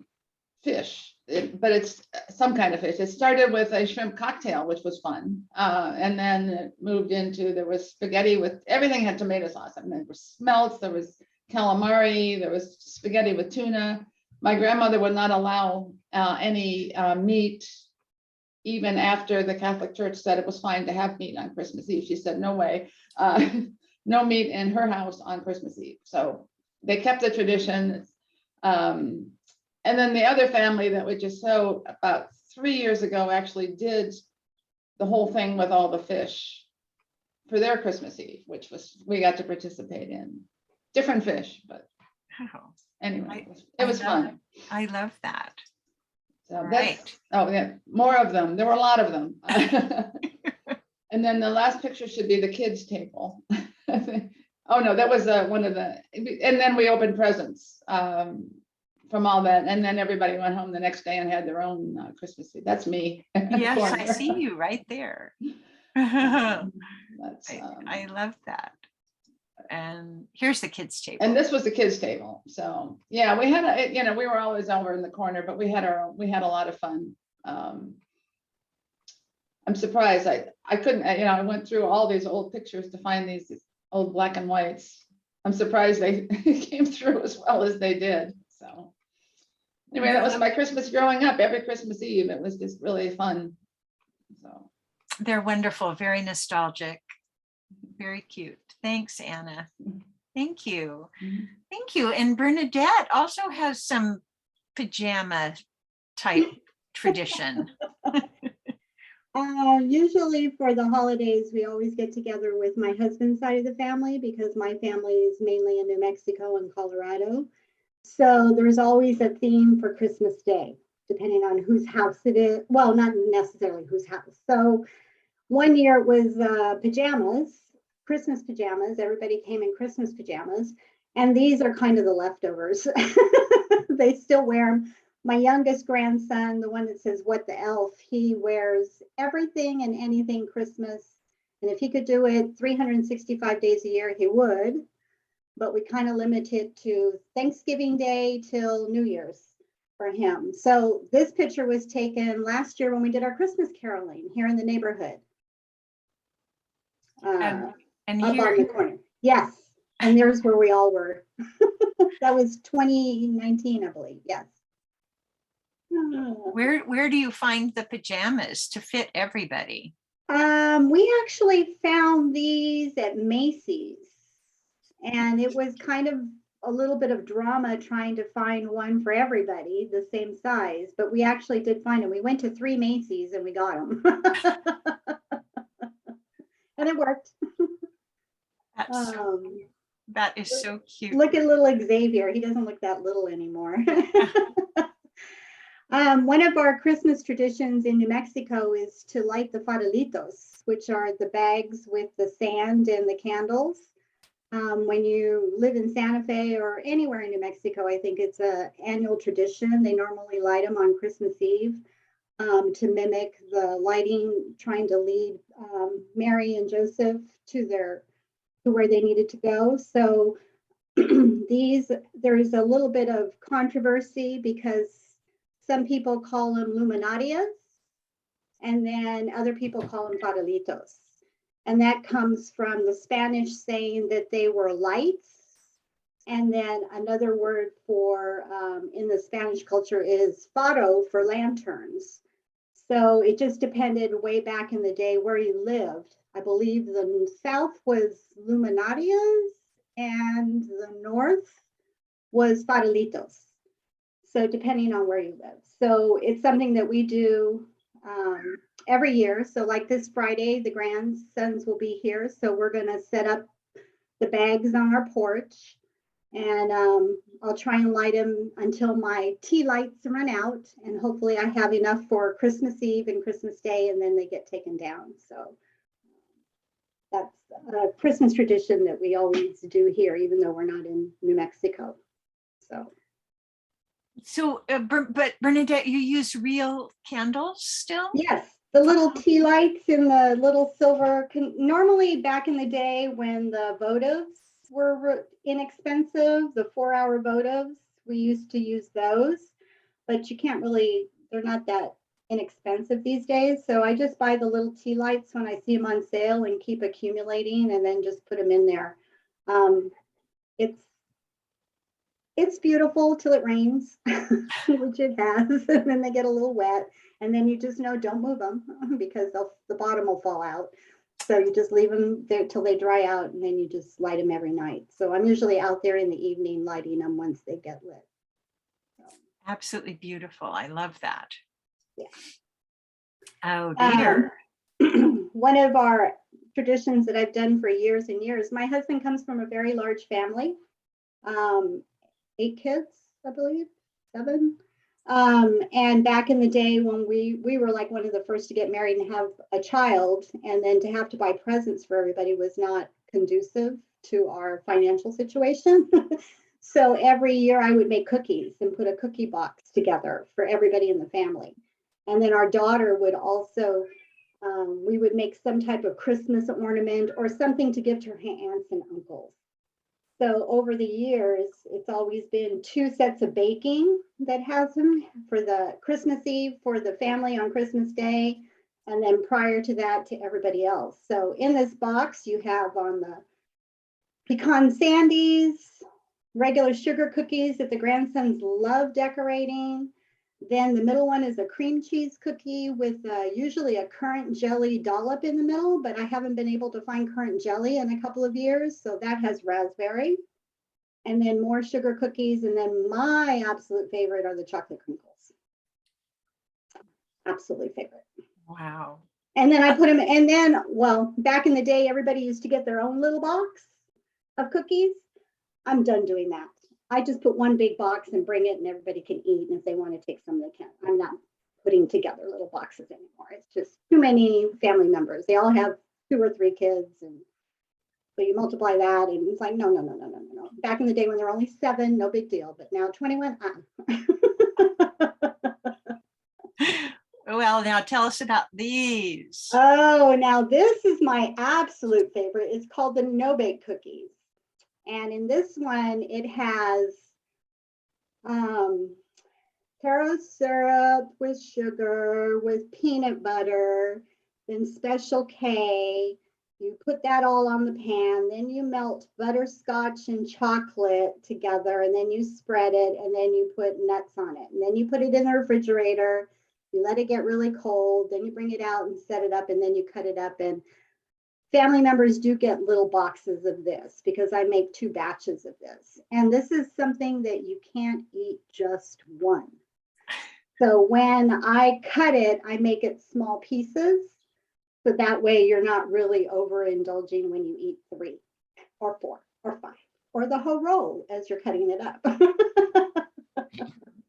fish, but it's some kind of fish. It started with a shrimp cocktail, which was fun. And then it moved into, there was spaghetti with, everything had tomato sauce. I mean, there was smelts, there was calamari, there was spaghetti with tuna. My grandmother would not allow any meat, even after the Catholic Church said it was fine to have meat on Christmas Eve. She said, no way, no meat in her house on Christmas Eve. So they kept the tradition. And then the other family that we just saw about 3 years ago actually did the whole thing with all the fish for their Christmas Eve, which we got to participate in. Different fish, but anyway, it was fun. I love that. So yeah, more of them. There were a lot of them. And then the last picture should be the kids' table. Oh no, that was one of the, and then we opened presents from all that, and then everybody went home the next day and had their own Christmas Eve. That's me. Yes, I see you right there. I love that. And here's the kids' table. And this was the kids' table. So yeah, we had we were always over in the corner, but we had a lot of fun. I'm surprised I couldn't, I went through all these old pictures to find these old black and whites. I'm surprised they came through as well as they did. So anyway, that was my Christmas growing up. Every Christmas Eve, it was just really fun. So they're wonderful, very nostalgic, very cute. Thanks, Anna. Thank you. Mhm. Thank you. And Bernadette also has some pajama type tradition. Usually for the holidays, we always get together with my husband's side of the family because my family is mainly in New Mexico and Colorado. So there's always a theme for Christmas Day, depending on whose house it is. Well, not necessarily whose house. So one year it was pajamas, Christmas pajamas. Everybody came in Christmas pajamas. And these are kind of the leftovers. They still wear them. My youngest grandson, the one that says, "What the elf," he wears everything and anything Christmas. And if he could do it 365 days a year, he would. But we kind of limit it to Thanksgiving Day till New Year's for him. So this picture was taken last year when we did our Christmas caroling here in the neighborhood. And Up on the here, corner. Yes. And there's where we all were. That was 2019, I believe. Yes. where do you find the pajamas to fit everybody? We actually found these at Macy's, and it was kind of a little bit of drama trying to find one for everybody the same size, but we actually did find them. We went to 3 Macy's and we got them. And it worked. That is so cute. Look at little Xavier. He doesn't look that little anymore. One of our Christmas traditions in New Mexico is to light the farolitos, which are the bags with the sand and the candles. When you live in Santa Fe or anywhere in New Mexico, I think it's an annual tradition. They normally light them on Christmas Eve to mimic the lighting, trying to lead Mary and Joseph to where they needed to go. So there's a little bit of controversy because some people call them luminarias, and then other people call them farolitos. And that comes from the Spanish saying that they were lights. And then another word for, in the Spanish culture, is faro for lanterns. So it just depended way back in the day where you lived. I believe the south was luminarias and the north was farolitos. So depending on where you live. So it's something that we do every year. So like this Friday, the grandsons will be here. So we're going to set up the bags on our porch, and I'll try and light them until my tea lights run out. And hopefully I have enough for Christmas Eve and Christmas Day, and then they get taken down. So that's a Christmas tradition that we always do here, even though we're not in New Mexico. So, but Bernadette, you use real candles still? Yes, the little tea lights in the little silver. Normally, back in the day when the votives were inexpensive, the 4-hour votives, we used to use those. But you can't really, they're not that inexpensive these days. So I just buy the little tea lights when I see them on sale and keep accumulating, and then just put them in there. It's beautiful till it rains, which it has, and then they get a little wet, and then you just know, don't move them because the bottom will fall out. So you just leave them there till they dry out, and then you just light them every night. So I'm usually out there in the evening lighting them once they get lit. Absolutely beautiful. I love that. Yeah. Oh dear. One of our traditions that I've done for years and years, my husband comes from a very large family. 8 kids, I believe, 7. And back in the day when we were like one of the first to get married and have a child, and then to have to buy presents for everybody was not conducive to our financial situation. So every year I would make cookies and put a cookie box together for everybody in the family. And then our daughter would also, we would make some type of Christmas ornament or something to give to her aunts and uncles. So over the years, it's always been 2 sets of baking that has them for the Christmas Eve for the family on Christmas Day, and then prior to that to everybody else. So in this box, you have on the pecan sandies, regular sugar cookies that the grandsons love decorating. Then the middle one is a cream cheese cookie with usually a currant jelly dollop in the middle, but I haven't been able to find currant jelly in a couple of years. So that has raspberry. And then more sugar cookies. And then my absolute favorite are the chocolate crinkles. Absolutely favorite. Wow. And then I put them, and then, well, back in the day, everybody used to get their own little box of cookies. I'm done doing that. I just put one big box and bring it and everybody can eat. And if they want to take some, they can. I'm not putting together little boxes anymore. It's just too many family members. They all have 2 or 3 kids. And so you multiply that and it's like, no. Back in the day when there were only 7, no big deal. But now 21, Well, now tell us about these. Oh, now this is my absolute favorite. It's called the no-bake cookies. And in this one, it has taro syrup with sugar, with peanut butter, then Special K. You put that all on the pan, then you melt butterscotch and chocolate together, and then you spread it, and then you put nuts on it. And then you put it in the refrigerator. You let it get really cold, then you bring it out and set it up, and then you cut it up. And family members do get little boxes of this because I make 2 batches of this. And this is something that you can't eat just one. So when I cut it, I make it small pieces. So that way you're not really overindulging when you eat 3 or 4 or 5 or the whole roll as you're cutting it up.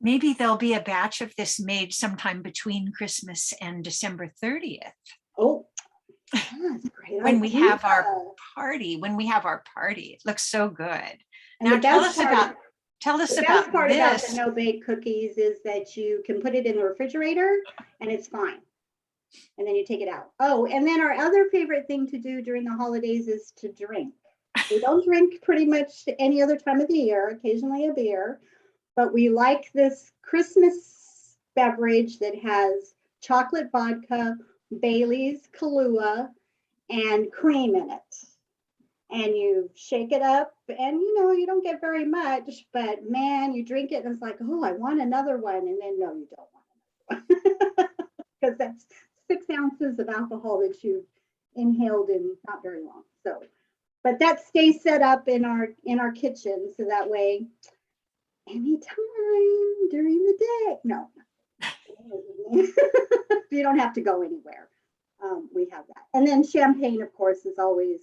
Maybe there'll be a batch of this made sometime between Christmas and December 30th. Oh, that's great. When we have our party, it looks so good. Now tell us about the best part about this. the no-bake cookies is that you can put it in the refrigerator and it's fine. And then you take it out. Oh, and then our other favorite thing to do during the holidays is to drink. We don't drink pretty much any other time of the year, occasionally a beer, but we like this Christmas beverage that has chocolate vodka, Bailey's, Kahlua, and cream in it. And you shake it up and you don't get very much, but man, you drink it and it's like, oh, I want another one. And then no, you don't want another one. Because that's 6 ounces of alcohol that you've inhaled in not very long. So, but that stays set up in our kitchen. So that way, anytime during the day, no, you don't have to go anywhere. We have that. And then champagne, of course, is always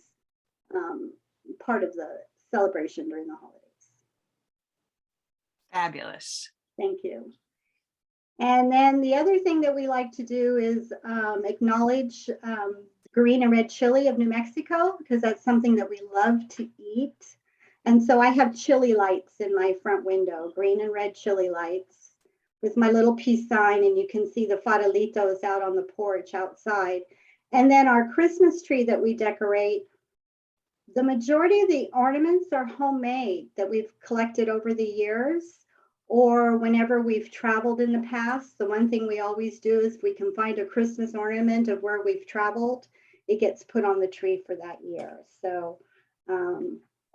part of the celebration during the holidays. Fabulous. Thank you. And then the other thing that we like to do is acknowledge green and red chili of New Mexico, because that's something that we love to eat. And so I have chili lights in my front window, green and red chili lights with my little peace sign, and you can see the farolitos out on the porch outside. And then our Christmas tree that we decorate, the majority of the ornaments are homemade that we've collected over the years. Or whenever we've traveled in the past, the one thing we always do is if we can find a Christmas ornament of where we've traveled, it gets put on the tree for that year. So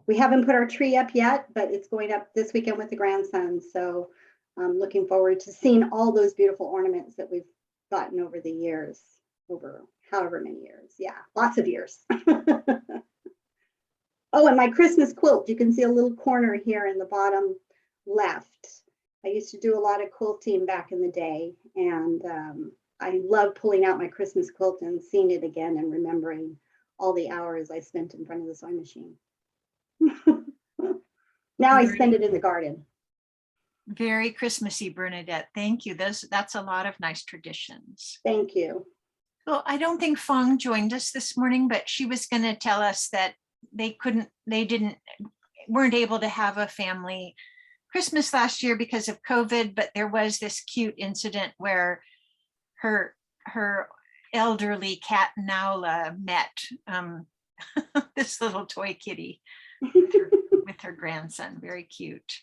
we haven't put our tree up yet, but it's going up this weekend with the grandson. So I'm looking forward to seeing all those beautiful ornaments that we've gotten over the years, over however many years. Yeah, lots of years. Oh, and my Christmas quilt, you can see a little corner here in the bottom left. I used to do a lot of quilting back in the day, and I love pulling out my Christmas quilt and seeing it again and remembering all the hours I spent in front of the sewing machine. Now I spend it in the garden. Very Christmassy, Bernadette. Thank you. That's a lot of nice traditions. Thank you. Well, I don't think Fong joined us this morning, but she was going to tell us that they weren't able to have a family Christmas last year because of COVID, but there was this cute incident where her elderly cat Naula met this little toy kitty with her grandson. Very cute.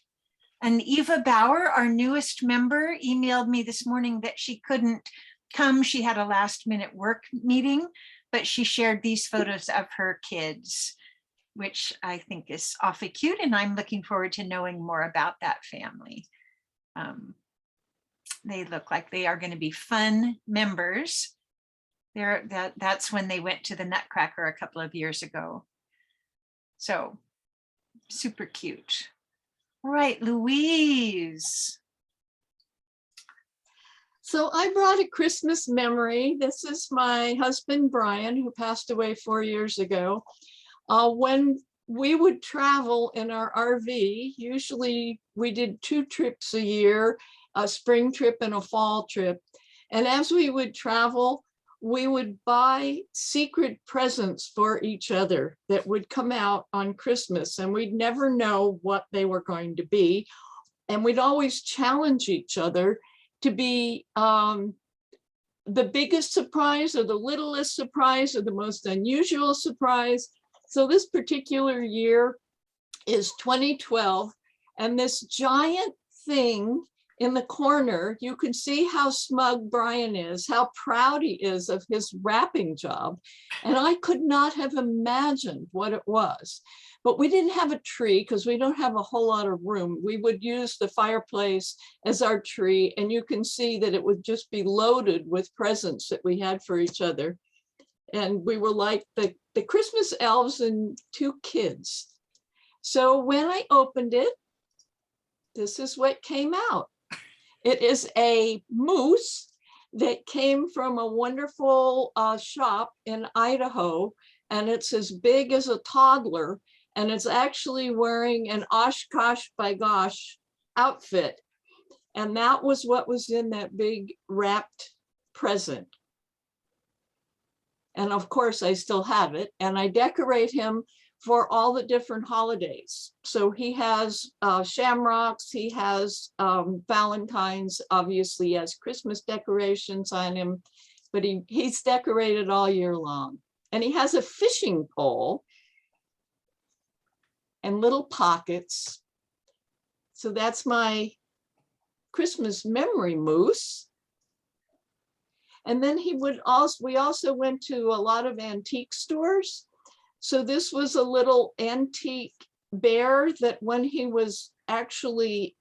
And Eva Bauer, our newest member, emailed me this morning that she couldn't come. She had a last minute work meeting, but she shared these photos of her kids, which I think is awfully cute. And I'm looking forward to knowing more about that family. They look like they are going to be fun members. That's when they went to the Nutcracker a couple of years ago. So super cute. All right, Louise. So I brought a Christmas memory. This is my husband, Brian, who passed away 4 years ago. When we would travel in our RV, usually we did 2 trips a year, a spring trip and a fall trip. And as we would travel, we would buy secret presents for each other that would come out on Christmas, and we'd never know what they were going to be. And we'd always challenge each other to be the biggest surprise or the littlest surprise or the most unusual surprise. So this particular year is 2012, and this giant thing in the corner, you can see how smug Brian is, how proud he is of his wrapping job. And I could not have imagined what it was. But we didn't have a tree because we don't have a whole lot of room. We would use the fireplace as our tree, and you can see that it would just be loaded with presents that we had for each other. And we were like the Christmas elves and 2 kids. So when I opened it, this is what came out. It is a moose that came from a wonderful shop in Idaho, and it's as big as a toddler, and it's actually wearing an Oshkosh by gosh outfit. And that was what was in that big wrapped present. And of course, I still have it, and I decorate him for all the different holidays. So he has shamrocks, he has Valentine's, obviously he has Christmas decorations on him, but he's decorated all year long. And he has a fishing pole and little pockets. So that's my Christmas memory moose. And then we also went to a lot of antique stores. So this was a little antique bear that when he was actually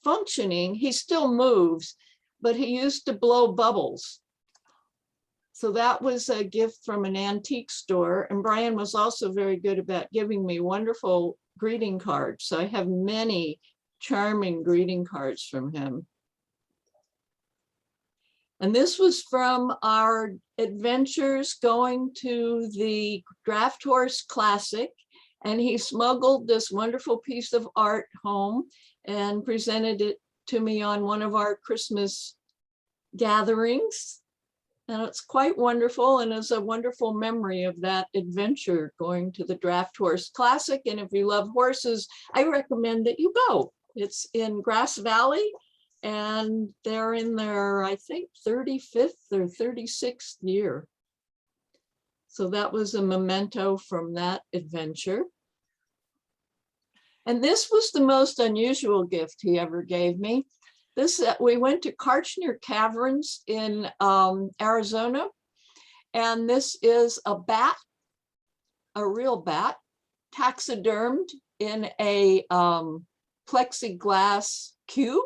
functioning, he still moves, but he used to blow bubbles. So that was a gift from an antique store. And Brian was also very good about giving me wonderful greeting cards. So I have many charming greeting cards from him. And this was from our adventures going to the Draft Horse Classic. And he smuggled this wonderful piece of art home and presented it to me on one of our Christmas gatherings. And it's quite wonderful, and it's a wonderful memory of that adventure going to the Draft Horse Classic. And if you love horses, I recommend that you go. It's in Grass Valley. And they're in their, I think, 35th or 36th year. So that was a memento from that adventure. And this was the most unusual gift he ever gave me. We went to Karchner Caverns in Arizona. And this is a bat, a real bat, taxidermed in a plexiglass cube.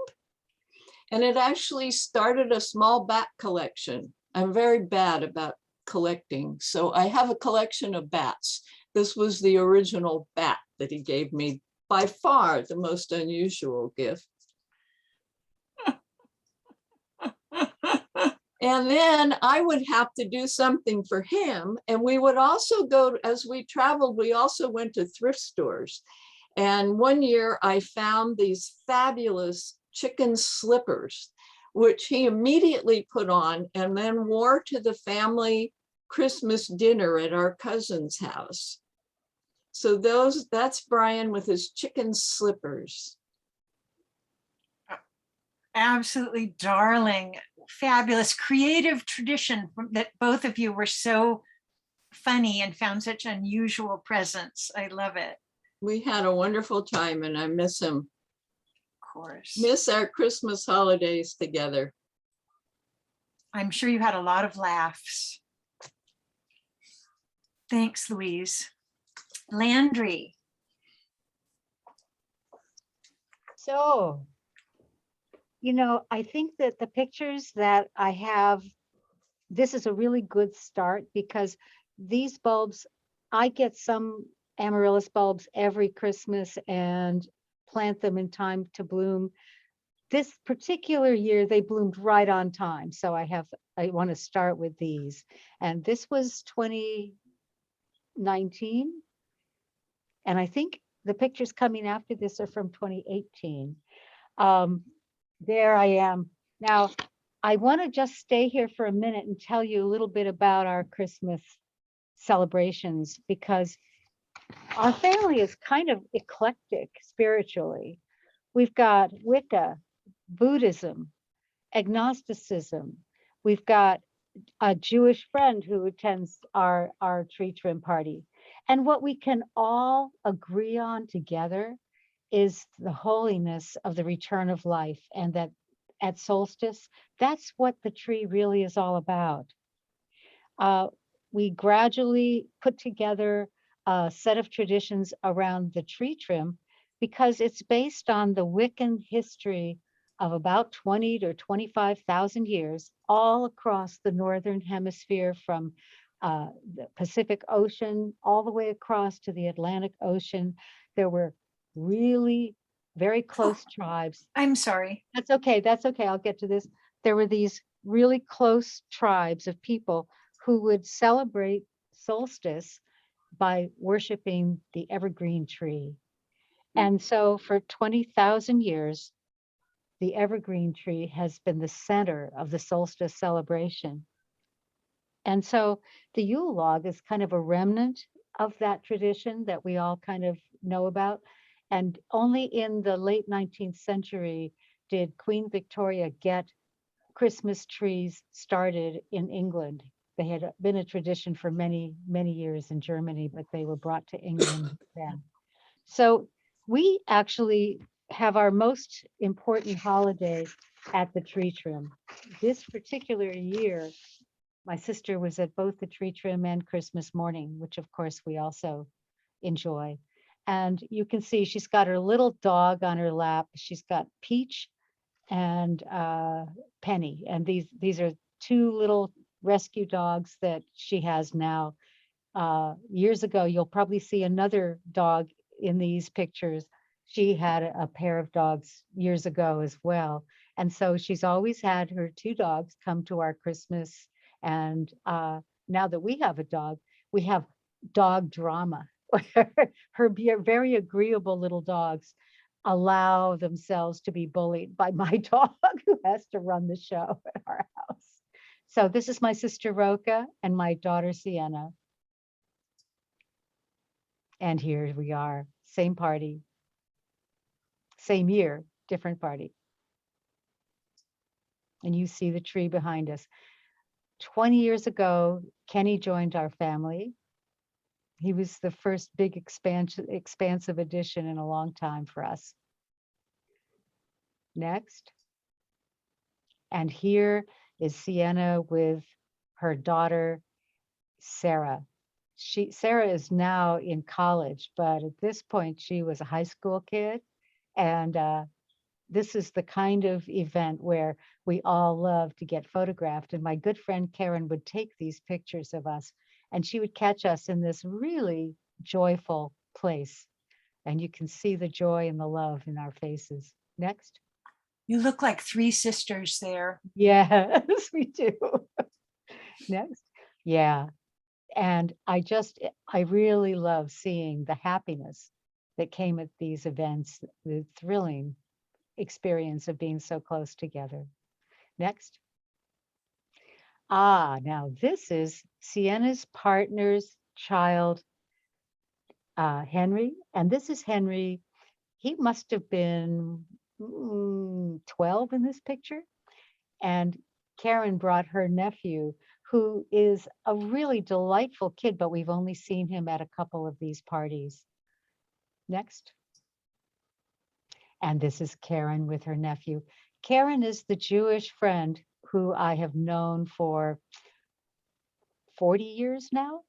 And it actually started a small bat collection. I'm very bad about collecting, so I have a collection of bats. This was the original bat that he gave me, by far the most unusual gift. And then I would have to do something for him. And we would also go, as we traveled, we also went to thrift stores. And one year I found these fabulous chicken slippers, which he immediately put on and then wore to the family Christmas dinner at our cousin's house. So that's Brian with his chicken slippers. Absolutely darling, fabulous, creative tradition that both of you were so funny and found such unusual presents. I love it. We had a wonderful time, and I miss him. Course. Miss our Christmas holidays together. I'm sure you had a lot of laughs. Thanks, Louise. Landry. So you know, I think that the pictures that I have, this is a really good start because these bulbs, I get some amaryllis bulbs every Christmas and plant them in time to bloom. This particular year, they bloomed right on time. So I want to start with these. And this was 2019. And I think the pictures coming after this are from 2018. There I am. Now, I want to just stay here for a minute and tell you a little bit about our Christmas celebrations because our family is kind of eclectic spiritually. We've got Wicca, Buddhism, agnosticism. We've got a Jewish friend who attends our tree trim party. And what we can all agree on together is the holiness of the return of life, and that at solstice, that's what the tree really is all about. We gradually put together a set of traditions around the tree trim because it's based on the Wiccan history of about 20 to 25,000 years all across the Northern Hemisphere from the Pacific Ocean all the way across to the Atlantic Ocean. There were really very close tribes. I'm sorry. That's okay. That's okay. I'll get to this. There were these really close tribes of people who would celebrate solstice by worshiping the evergreen tree. And so for 20,000 years, the evergreen tree has been the center of the solstice celebration. And so the Yule log is kind of a remnant of that tradition that we all kind of know about. And only in the late 19th century did Queen Victoria get Christmas trees started in England. They had been a tradition for many, many years in Germany, but they were brought to England then. So we actually have our most important holiday at the tree trim. This particular year, my sister was at both the tree trim and Christmas morning, which of course we also enjoy. And you can see she's got her little dog on her lap. She's got Peach and Penny. And these are two little rescue dogs that she has now. Years ago, you'll probably see another dog in these pictures. She had a pair of dogs years ago as well. And so she's always had her two dogs come to our Christmas. And now that we have a dog, we have dog drama. Her very agreeable little dogs allow themselves to be bullied by my dog who has to run the show at our house. So this is my sister Roca and my daughter Sienna. And here we are, same party, same year, different party. And you see the tree behind us. 20 years ago, Kenny joined our family. He was the first big expansive addition in a long time for us. Next. And here is Sienna with her daughter, Sarah. Sarah is now in college, but at this point she was a high school kid. And this is the kind of event where we all love to get photographed. And my good friend Karen would take these pictures of us and she would catch us in this really joyful place. And you can see the joy and the love in our faces. Next. You look like three sisters there. Yes, we do. Next. Yeah. And I really love seeing the happiness that came at these events, the thrilling experience of being so close together. Next. Now this is Sienna's partner's child, Henry. And this is Henry. He must have been 12 in this picture. And Karen brought her nephew, who is a really delightful kid, but we've only seen him at a couple of these parties. Next. And this is Karen with her nephew. Karen is the Jewish friend who I have known for 40 years now.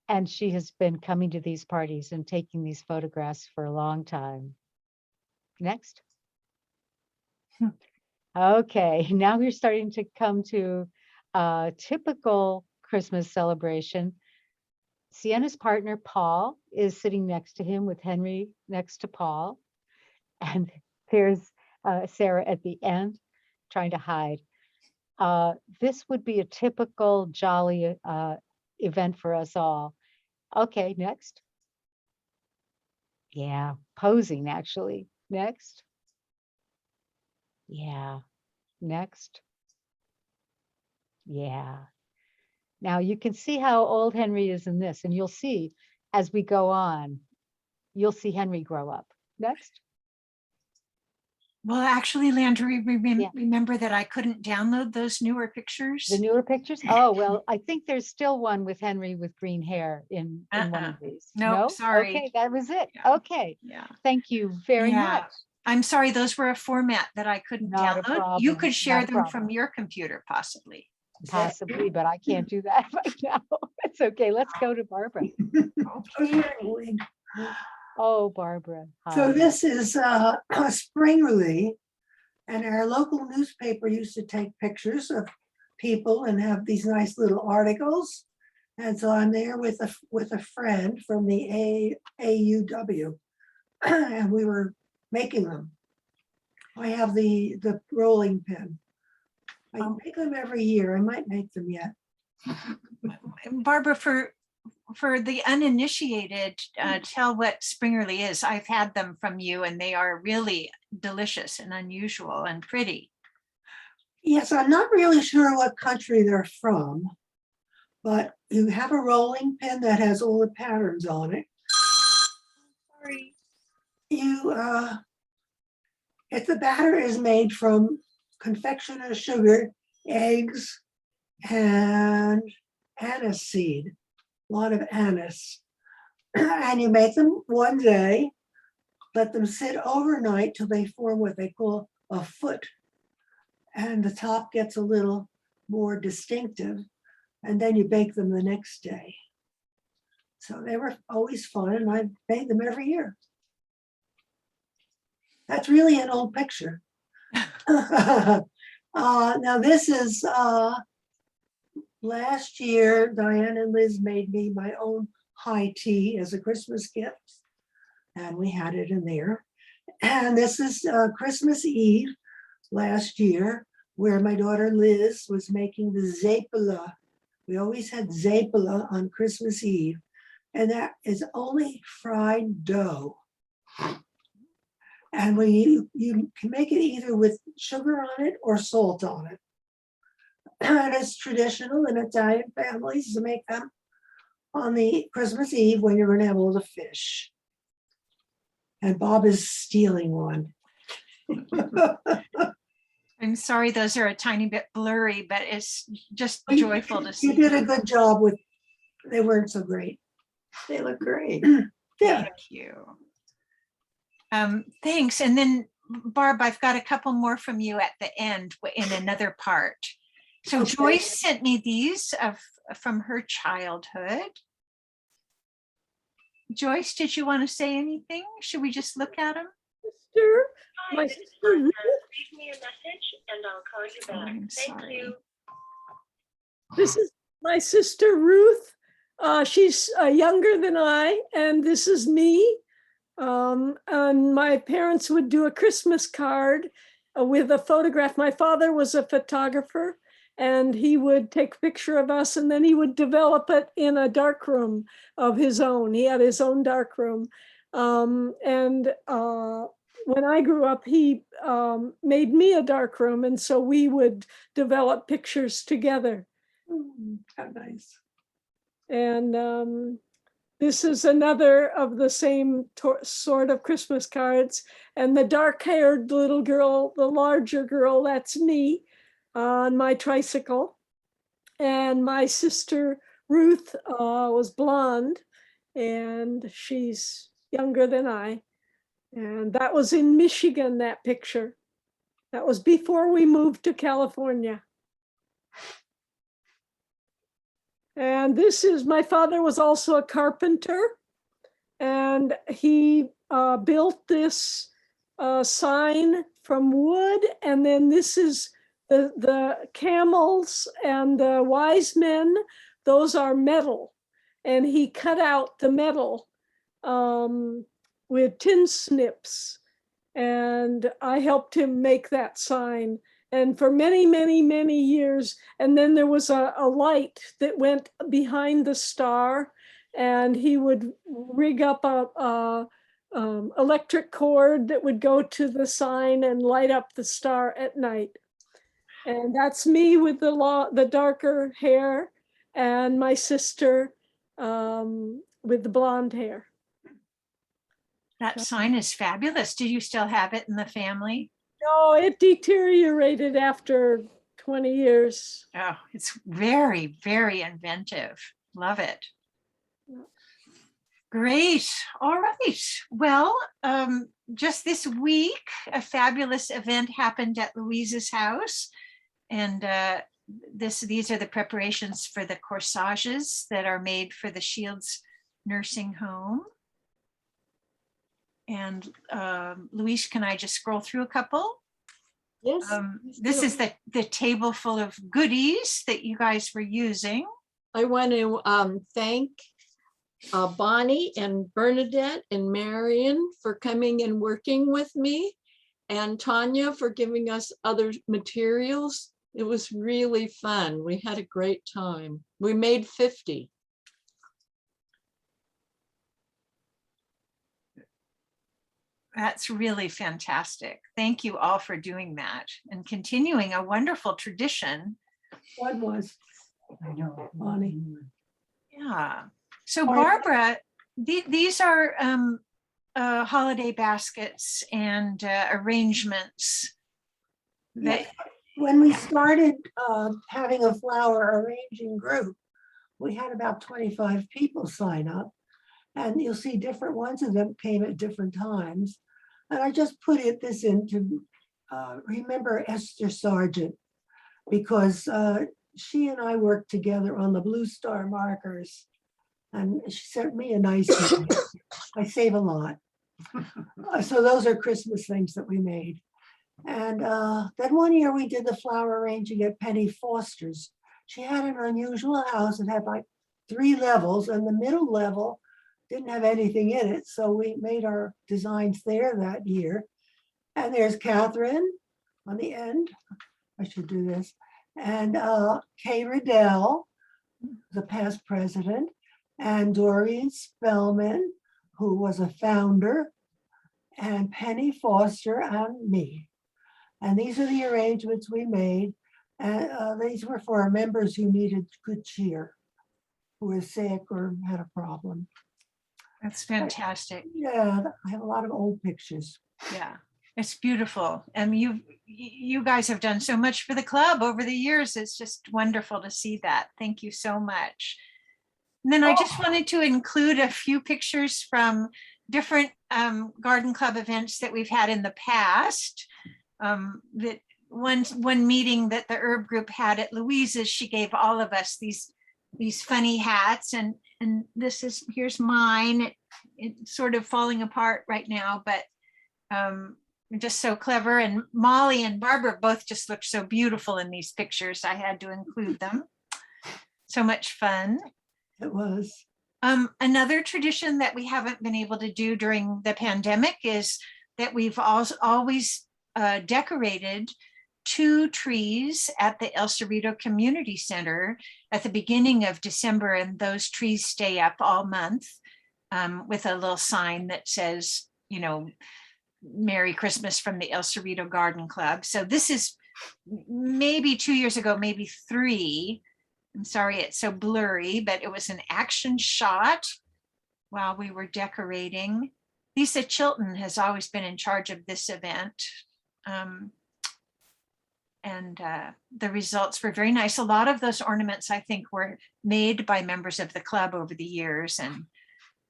And she has been coming to these parties and taking these photographs for a long time. Next. Okay, now we're starting to come to a typical Christmas celebration. Sienna's partner, Paul, is sitting next to him with Henry next to Paul. And there's Sarah at the end trying to hide. This would be a typical jolly event for us all. Okay, next. Yeah, posing actually. Next. Yeah, next. Yeah. Now you can see how old Henry is in this, and you'll see as we go on, you'll see Henry grow up. Next. Well, actually, Landry, Yeah. remember that I couldn't download those newer The pictures? newer pictures? Oh, well, I think there's still one with Henry with green hair in one of these. Nope, No? sorry. Okay, that was it. Yeah. Okay. Yeah. Thank you very Yeah. much. I'm sorry, those were a format that I couldn't Not a download. You problem, could share not a them problem. from your computer possibly. Possibly, but I can't do that right now. It's okay. Let's go to Barbara. Oh, Barbara. So Hi. this is Springerly, and our local newspaper used to take pictures of people and have these nice little articles. And so I'm there with a friend from the AUW, and we were making them. I have the rolling pin. I make them every year. I might make them yet. Barbara, for the uninitiated, tell what Springerly is. I've had them from you and they are really delicious and unusual and pretty. Yes, I'm not really sure what country they're from, but you have a rolling pin that has all the patterns on it. Sorry. If the batter is made from confectioner's sugar, eggs, and anise seed, a lot of anise. And you make them one day, let them sit overnight till they form what they call a foot. And the top gets a little more distinctive. And then you bake them the next day. So they were always fun, and I made them every year. That's really an old picture. Now this is last year, Diane and Liz made me my own high tea as a Christmas gift, and we had it in there. And this is Christmas Eve last year, where my daughter Liz was making the zeepela. We always had zeepela on Christmas Eve, and that is only fried dough. And you can make it either with sugar on it or salt on it. And it's traditional in Italian families to make them on the Christmas Eve when you're going to have all the fish. And Bob is stealing one. I'm sorry, those are a tiny bit blurry, but it's just joyful to see. You did a good job with, they weren't so great. They look great. Yeah. Thank you. Thanks. And then Barb, I've got a couple more from you at the end in another part. So Okay. Joyce sent me these from her childhood. Joyce, did you want to say anything? Should we just look at them? Sister, Hi, my this is sister Martha. Ruth. Leave me a message and I'll call you back. I'm Thank sorry. you. This is my sister Ruth. She's younger than I, and this is me. And my parents would do a Christmas card with a photograph. My father was a photographer, and he would take a picture of us, and then he would develop it in a dark room of his own. He had his own dark room. When I grew up, he made me a dark room, and so we would develop pictures together. How nice. And this is another of the same sort of Christmas cards. And the dark-haired little girl, the larger girl, that's me on my tricycle. And my sister Ruth was blonde, and she's younger than I. And that was in Michigan, that picture. That was before we moved to California. And this is, my father was also a carpenter, and he built this sign from wood, and then this is the camels and the wise men. Those are metal, and he cut out the metal with tin snips, and I helped him make that sign. And for many, many, many years, and then there was a light that went behind the star, and he would rig up a electric cord that would go to the sign and light up the star at night. And that's me with the darker hair, and my sister with the blonde hair. That sign is fabulous. Do you still have it in the family? No, it deteriorated after 20 years. Oh, it's very, very inventive. Love it. Great. All right. Well, just this week, a fabulous event happened at Louise's house. And these are the preparations for the corsages that are made for the Shields nursing home. And Louise, can I just scroll through a couple? Yes. This is the table full of goodies that you guys were using. I want to thank Bonnie and Bernadette and Marion for coming and working with me, and Tanya for giving us other materials. It was really fun. We had a great time. We made 50. That's really fantastic. Thank you all for doing that and continuing a wonderful tradition. What was? I know. Bonnie. Yeah. So Barbara, these are holiday baskets and arrangements that Yes. When we started having a flower arranging group, we had about 25 people sign up. And you'll see different ones of them came at different times. And I just put this in to remember Esther Sargent, because she and I worked together on the Blue Star markers. And she sent me a nice one. I save a lot. So those are Christmas things that we made. And then one year we did the flower arranging at Penny Foster's. She had an unusual house. It had like 3 levels, and the middle level didn't have anything in it. So we made our designs there that year. And there's Catherine on the end. I should do this. And Kay Riddell, the past president, and Doreen Spellman, who was a founder, and Penny Foster and me. And these are the arrangements we made. And these were for our members who needed good cheer, who were sick or had a problem. That's fantastic. Yeah, I have a lot of old pictures. Yeah, it's beautiful. And you guys have done so much for the club over the years. It's just wonderful to see that. Thank you so much. And then I just wanted to include a few pictures from different garden club events that we've had in the past. That one meeting that the herb group had at Louise's, she gave all of us these funny hats, and here's mine. It's sort of falling apart right now, but just so clever. And Molly and Barbara both just look so beautiful in these pictures. I had to include them. So much fun. It was. Another tradition that we haven't been able to do during the pandemic is that we've always decorated 2 trees at the El Cerrito Community Center at the beginning of December, and those trees stay up all month with a little sign that says, you know, Merry Christmas from the El Cerrito Garden Club. So this is maybe 2 years ago, maybe 3. I'm sorry it's so blurry, but it was an action shot while we were decorating. Lisa Chilton has always been in charge of this event. And the results were very nice. A lot of those ornaments, I think, were made by members of the club over the years and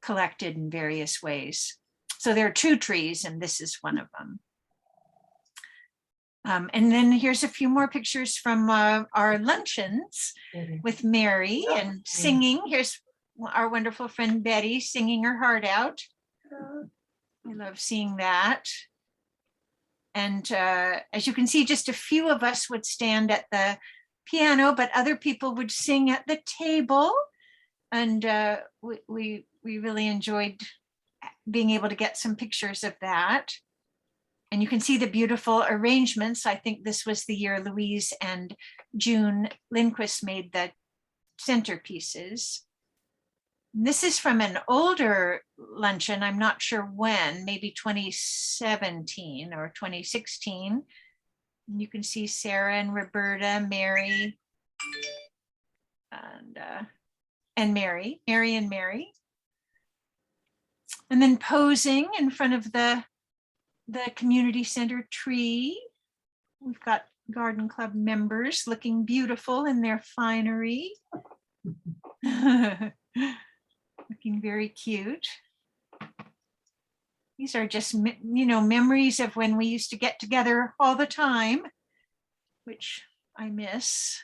collected in various ways. So there are 2 trees, and this is one of them. And then here's a few more pictures from our luncheons with Mary and singing. Here's our wonderful friend Betty singing her heart out. I love seeing that. And as you can see, just a few of us would stand at the piano, but other people would sing at the table. And we really enjoyed being able to get some pictures of that. And you can see the beautiful arrangements. I think this was the year Louise and June Lindquist made the centerpieces. This is from an older luncheon. I'm not sure when, maybe 2017 or 2016. And you can see Sarah and Roberta, Mary, and Mary. And then posing in front of the community center tree. We've got garden club members looking beautiful in their finery. Looking very cute. These are just, memories of when we used to get together all the time, which I miss.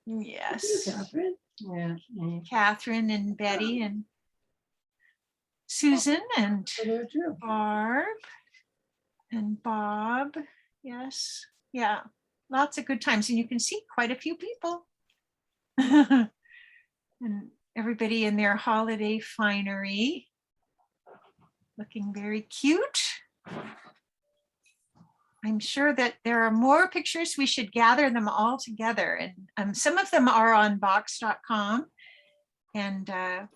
Yes. Catherine? Yeah. Catherine and Betty and Susan and Barb and Bob. Yes. Yeah. Lots of good times. And you can see quite a few people. And everybody in their holiday finery. Looking very cute. I'm sure that there are more pictures. We should gather them all together. And some of them are on box.com. And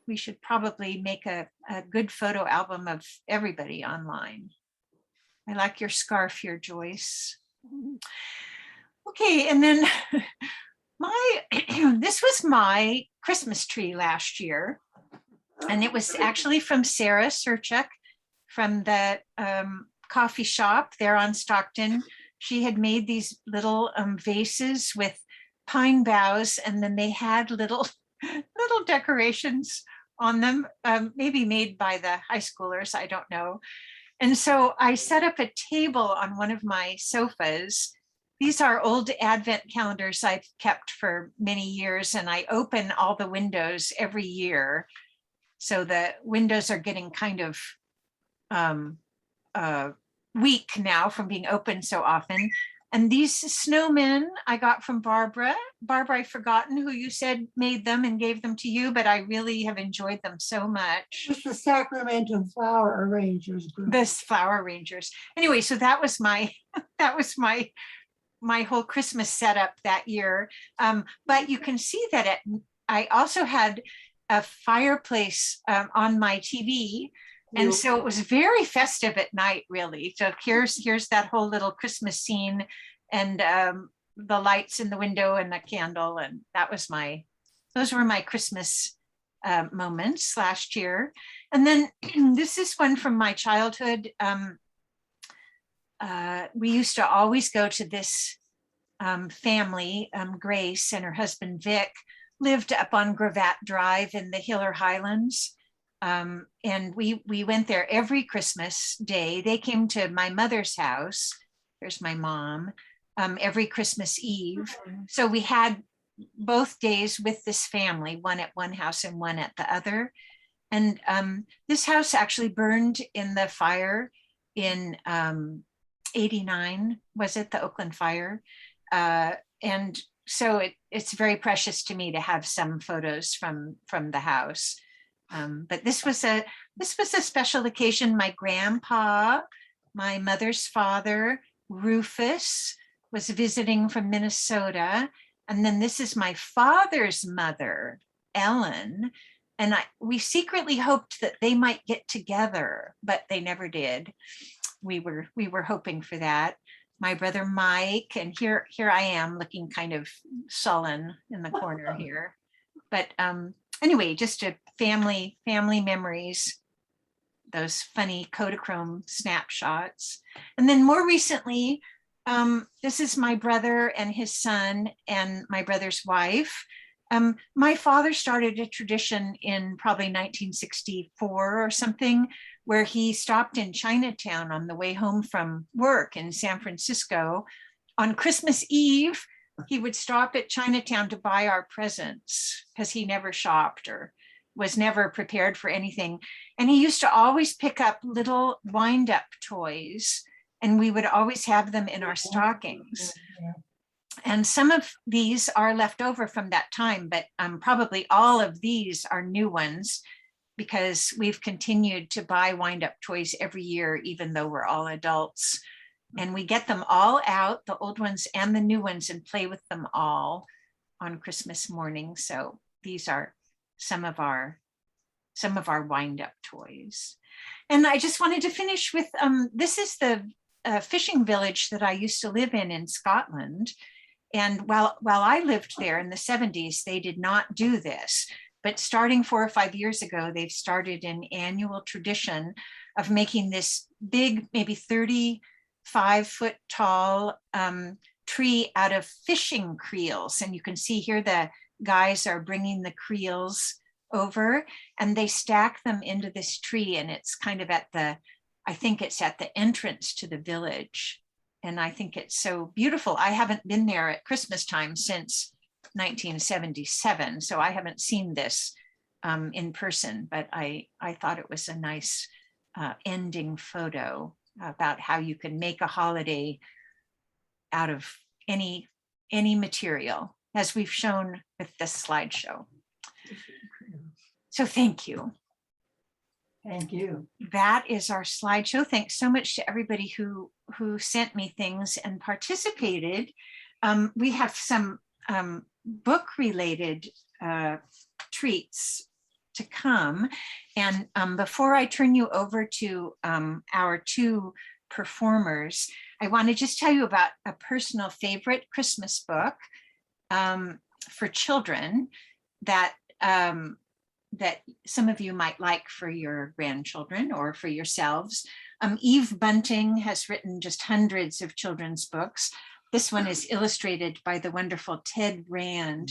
we should probably make a good photo album of everybody online. I like your scarf here, Joyce. Okay, and then this was my Christmas tree last year. And it was actually from Sarah Serchuk from the coffee shop there on Stockton. She had made these little vases with pine boughs, and then they had little decorations on them, maybe made by the high schoolers, I don't know. And so I set up a table on one of my sofas. These are old Advent calendars I've kept for many years, and I open all the windows every year. So the windows are getting kind of weak now from being open so often. And these snowmen I got from Barbara. Barbara, I've forgotten who you said made them and gave them to you, but I really have enjoyed them so much. It's the Sacramento Flower Arrangers group. This Flower Arrangers. Anyway, so that was my my whole Christmas setup that year. But you can see that I also had a fireplace on my TV. And so it was very festive at night, really. So here's that whole little Christmas scene, and the lights in the window and the candle. And those were my Christmas moments last year. And then this is one from my childhood. We used to always go to this family. Grace and her husband Vic lived up on Gravatt Drive in the Hiller Highlands. And we went there every Christmas day. They came to my mother's house. There's my mom, every Christmas Eve. So we had both days with this family, one at one house and one at the other. And this house actually burned in the fire in 89, was it, the Oakland fire? And so it's very precious to me to have some photos from the house. But this was a special occasion. My grandpa, my mother's father, Rufus, was visiting from Minnesota. And then this is my father's mother, Ellen. And we secretly hoped that they might get together, but they never did. We were hoping for that. My brother Mike, and here I am looking kind of sullen in the corner here. But anyway, just a family memories, those funny Kodachrome snapshots. And then more recently, this is my brother and his son and my brother's wife. My father started a tradition in probably 1964 or something, where he stopped in Chinatown on the way home from work in San Francisco. On Christmas Eve, he would stop at Chinatown to buy our presents because he never shopped, or was never prepared for anything. And he used to always pick up little wind-up toys, and we would always have them in our stockings. And some of these are left over from that time, but probably all of these are new ones, because we've continued to buy wind-up toys every year, even though we're all adults. And we get them all out, the old ones and the new ones, and play with them all on Christmas morning. So these are some of our wind-up toys. And I just wanted to finish with, this is the fishing village that I used to live in Scotland. And while I lived there in the 70s, they did not do this. But starting 4 or 5 years ago, they've started an annual tradition of making this big, maybe 35-foot tall tree out of fishing creels. And you can see here the guys are bringing the creels over, and they stack them into this tree. And it's kind of I think it's at the entrance to the village. And I think it's so beautiful. I haven't been there at Christmas time since 1977, so I haven't seen this in person, but I thought it was a nice ending photo about how you can make a holiday out of any material, as we've shown with this slideshow. So thank you. Thank you. That is our slideshow. Thanks so much to everybody who sent me things and participated. We have some book-related treats to come. And before I turn you over to our two performers, I want to just tell you about a personal favorite Christmas book for children that that some of you might like for your grandchildren or for yourselves. Eve Bunting has written just hundreds of children's books. This one is illustrated by the wonderful Ted Rand,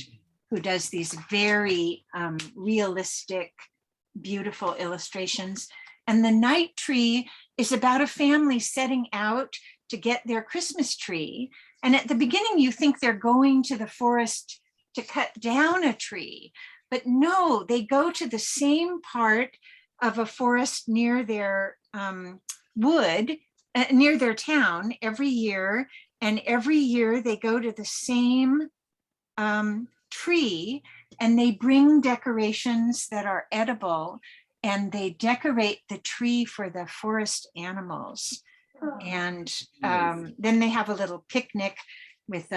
who does these very realistic, beautiful illustrations. And The Night Tree is about a family setting out to get their Christmas tree. And at the beginning, you think they're going to the forest to cut down a tree. But no, they go to the same part of a forest near their near their town every year. And every year they go to the same tree, and they bring decorations that are edible, and they decorate the tree for the forest animals. And then they have a little picnic with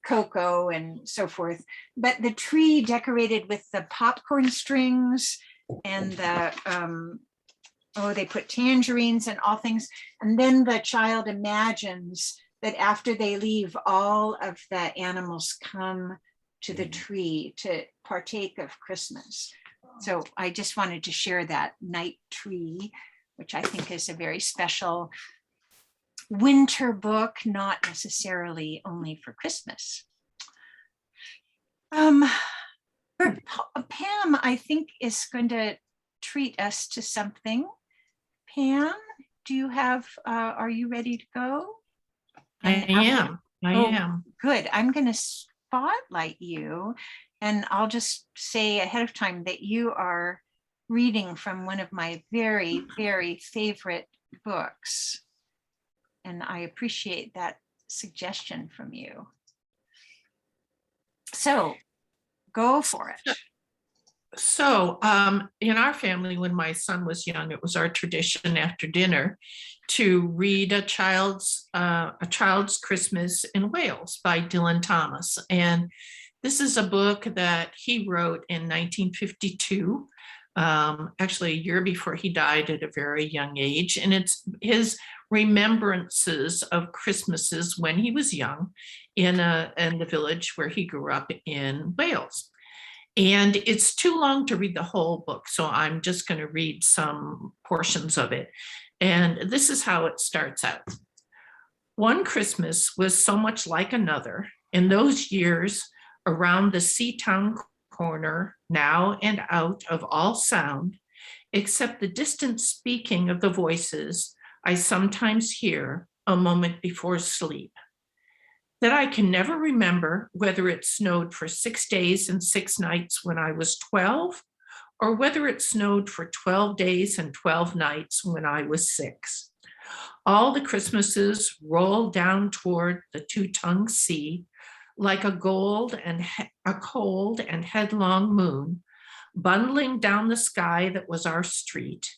cocoa and so forth. But the tree decorated with the popcorn strings and the, they put tangerines and all things. And then the child imagines that after they leave, all of the animals come to the tree to partake of Christmas. So I just wanted to share that Night Tree, which I think is a very special winter book, not necessarily only for Christmas. Pam, I think, is going to treat us to something. Pam, do you have, are you ready to go? I am. Good. I'm going to spotlight you, and I'll just say ahead of time that you are reading from one of my very, very favorite books. And I appreciate that suggestion from you. So go for it. So in our family, when my son was young, it was our tradition after dinner to read a child's Christmas in Wales by Dylan Thomas. And this is a book that he wrote in 1952, actually a year before he died at a very young age. And it's his remembrances of Christmases when he was young in the village where he grew up in Wales. And it's too long to read the whole book, so I'm just going to read some portions of it. And this is how it starts out. One Christmas was so much like another. In those years, around the Seatown corner, now and out of all sound, except the distant speaking of the voices I sometimes hear a moment before sleep, that I can never remember whether it snowed for 6 days and 6 nights when I was 12, or whether it snowed for 12 days and 12 nights when I was 6. All the Christmases rolled down toward the two-tongued sea like a cold and headlong moon, bundling down the sky that was our street.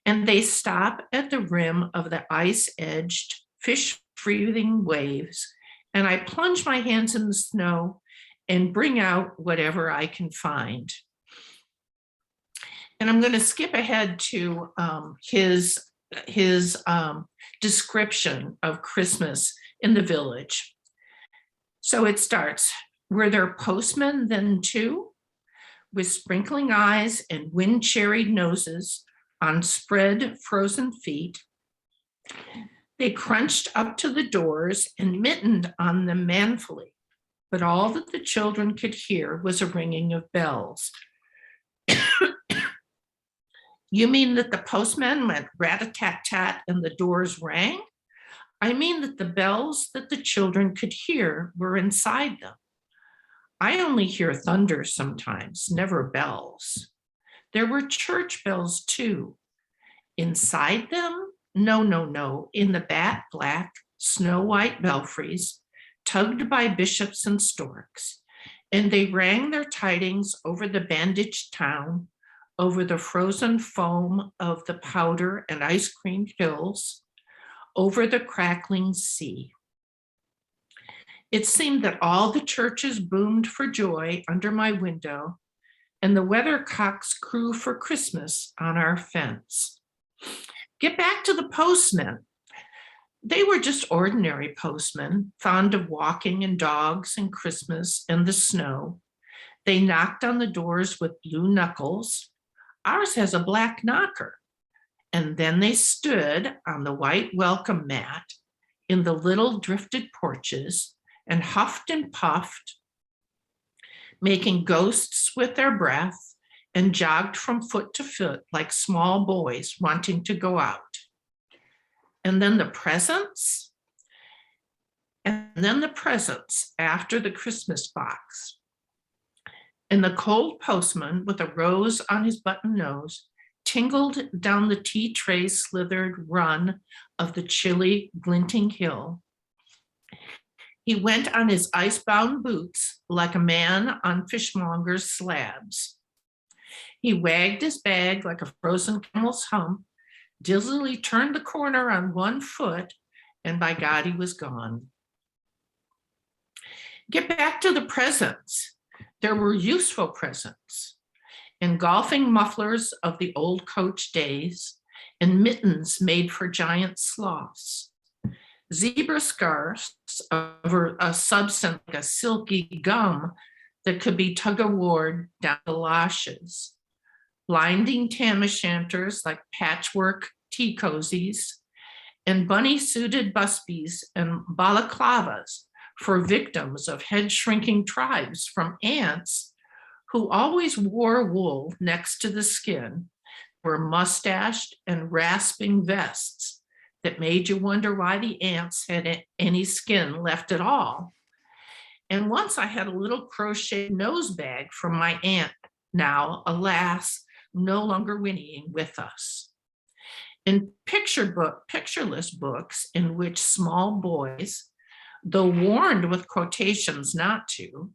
And they stop at the rim of the ice-edged, fish-breathing waves, and I plunge my hands in the snow and bring out whatever I can find. And I'm going to skip ahead to his description of Christmas in the village. So it starts, were there postmen then too, with sprinkling eyes and wind-cherried noses on spread frozen feet? They crunched up to the doors and mittened on them manfully, but all that the children could hear was a ringing of bells. You mean that the postman went rat-a-tat-tat and the doors rang? I mean that the bells that the children could hear were inside them. I only hear thunder sometimes, never bells. There were church bells too. Inside them? No, in the black, snow-white belfries, tugged by bishops and storks, and they rang their tidings over the bandaged town, over the frozen foam of the powder and ice cream hills, over the crackling sea. It seemed that all the churches boomed for joy under my window, and the weathercocks crew for Christmas on our fence. Get back to the postmen. They were just ordinary postmen, fond of walking and dogs and Christmas and the snow. They knocked on the doors with blue knuckles. Ours has a black knocker. And then they stood on the white welcome mat in the little drifted porches and huffed and puffed, making ghosts with their breath, and jogged from foot to foot like small boys wanting to go out. And then the presents, after the Christmas box. And the cold postman with a rose on his button nose tingled down the tea tray slithered run of the chilly, glinting hill. He went on his ice-bound boots like a man on fishmonger's slabs. He wagged his bag like a frozen camel's hump, dizzily turned the corner on one foot, and by God, he was gone. Get back to the presents. There were useful presents. Engulfing mufflers of the old coach days, and mittens made for giant sloths. Zebra scarves of a substance like a silky gum that could be tug-of-war down the lashes. Blinding tam-o'-shanters like patchwork tea cozies, and bunny-suited busbies and balaclavas for victims of head-shrinking tribes from ants who always wore wool next to the skin, were mustached and rasping vests that made you wonder why the ants had any skin left at all. And once I had a little crochet nose bag from my aunt, now, alas, no longer whinnying with us. In pictureless books in which small boys, though warned with quotations not to,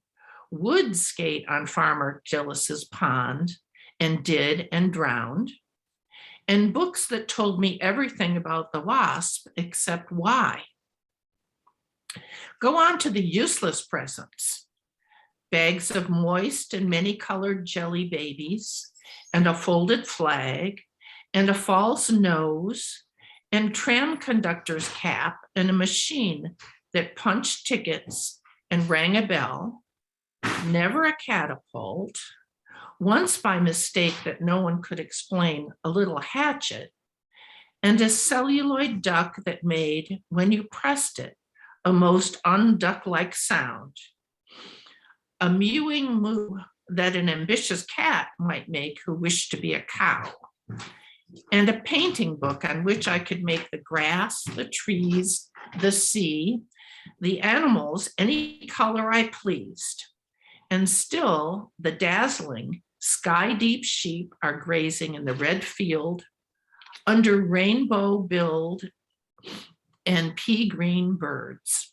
would skate on Farmer Gillis's pond and did and drowned, and books that told me everything about the wasp except why. Go on to the useless presents. Bags of moist and many-colored jelly babies, and a folded flag, and a false nose, and tram conductor's cap, and a machine that punched tickets and rang a bell. Never a catapult. Once by mistake that no one could explain, a little hatchet, and a celluloid duck that made, when you pressed it, a most unduck-like sound. A mewing moo that an ambitious cat might make who wished to be a cow. And a painting book on which I could make the grass, the trees, the sea, the animals, any color I pleased. And still the dazzling Sky-deep sheep are grazing in the red field under rainbow-billed and pea-green birds.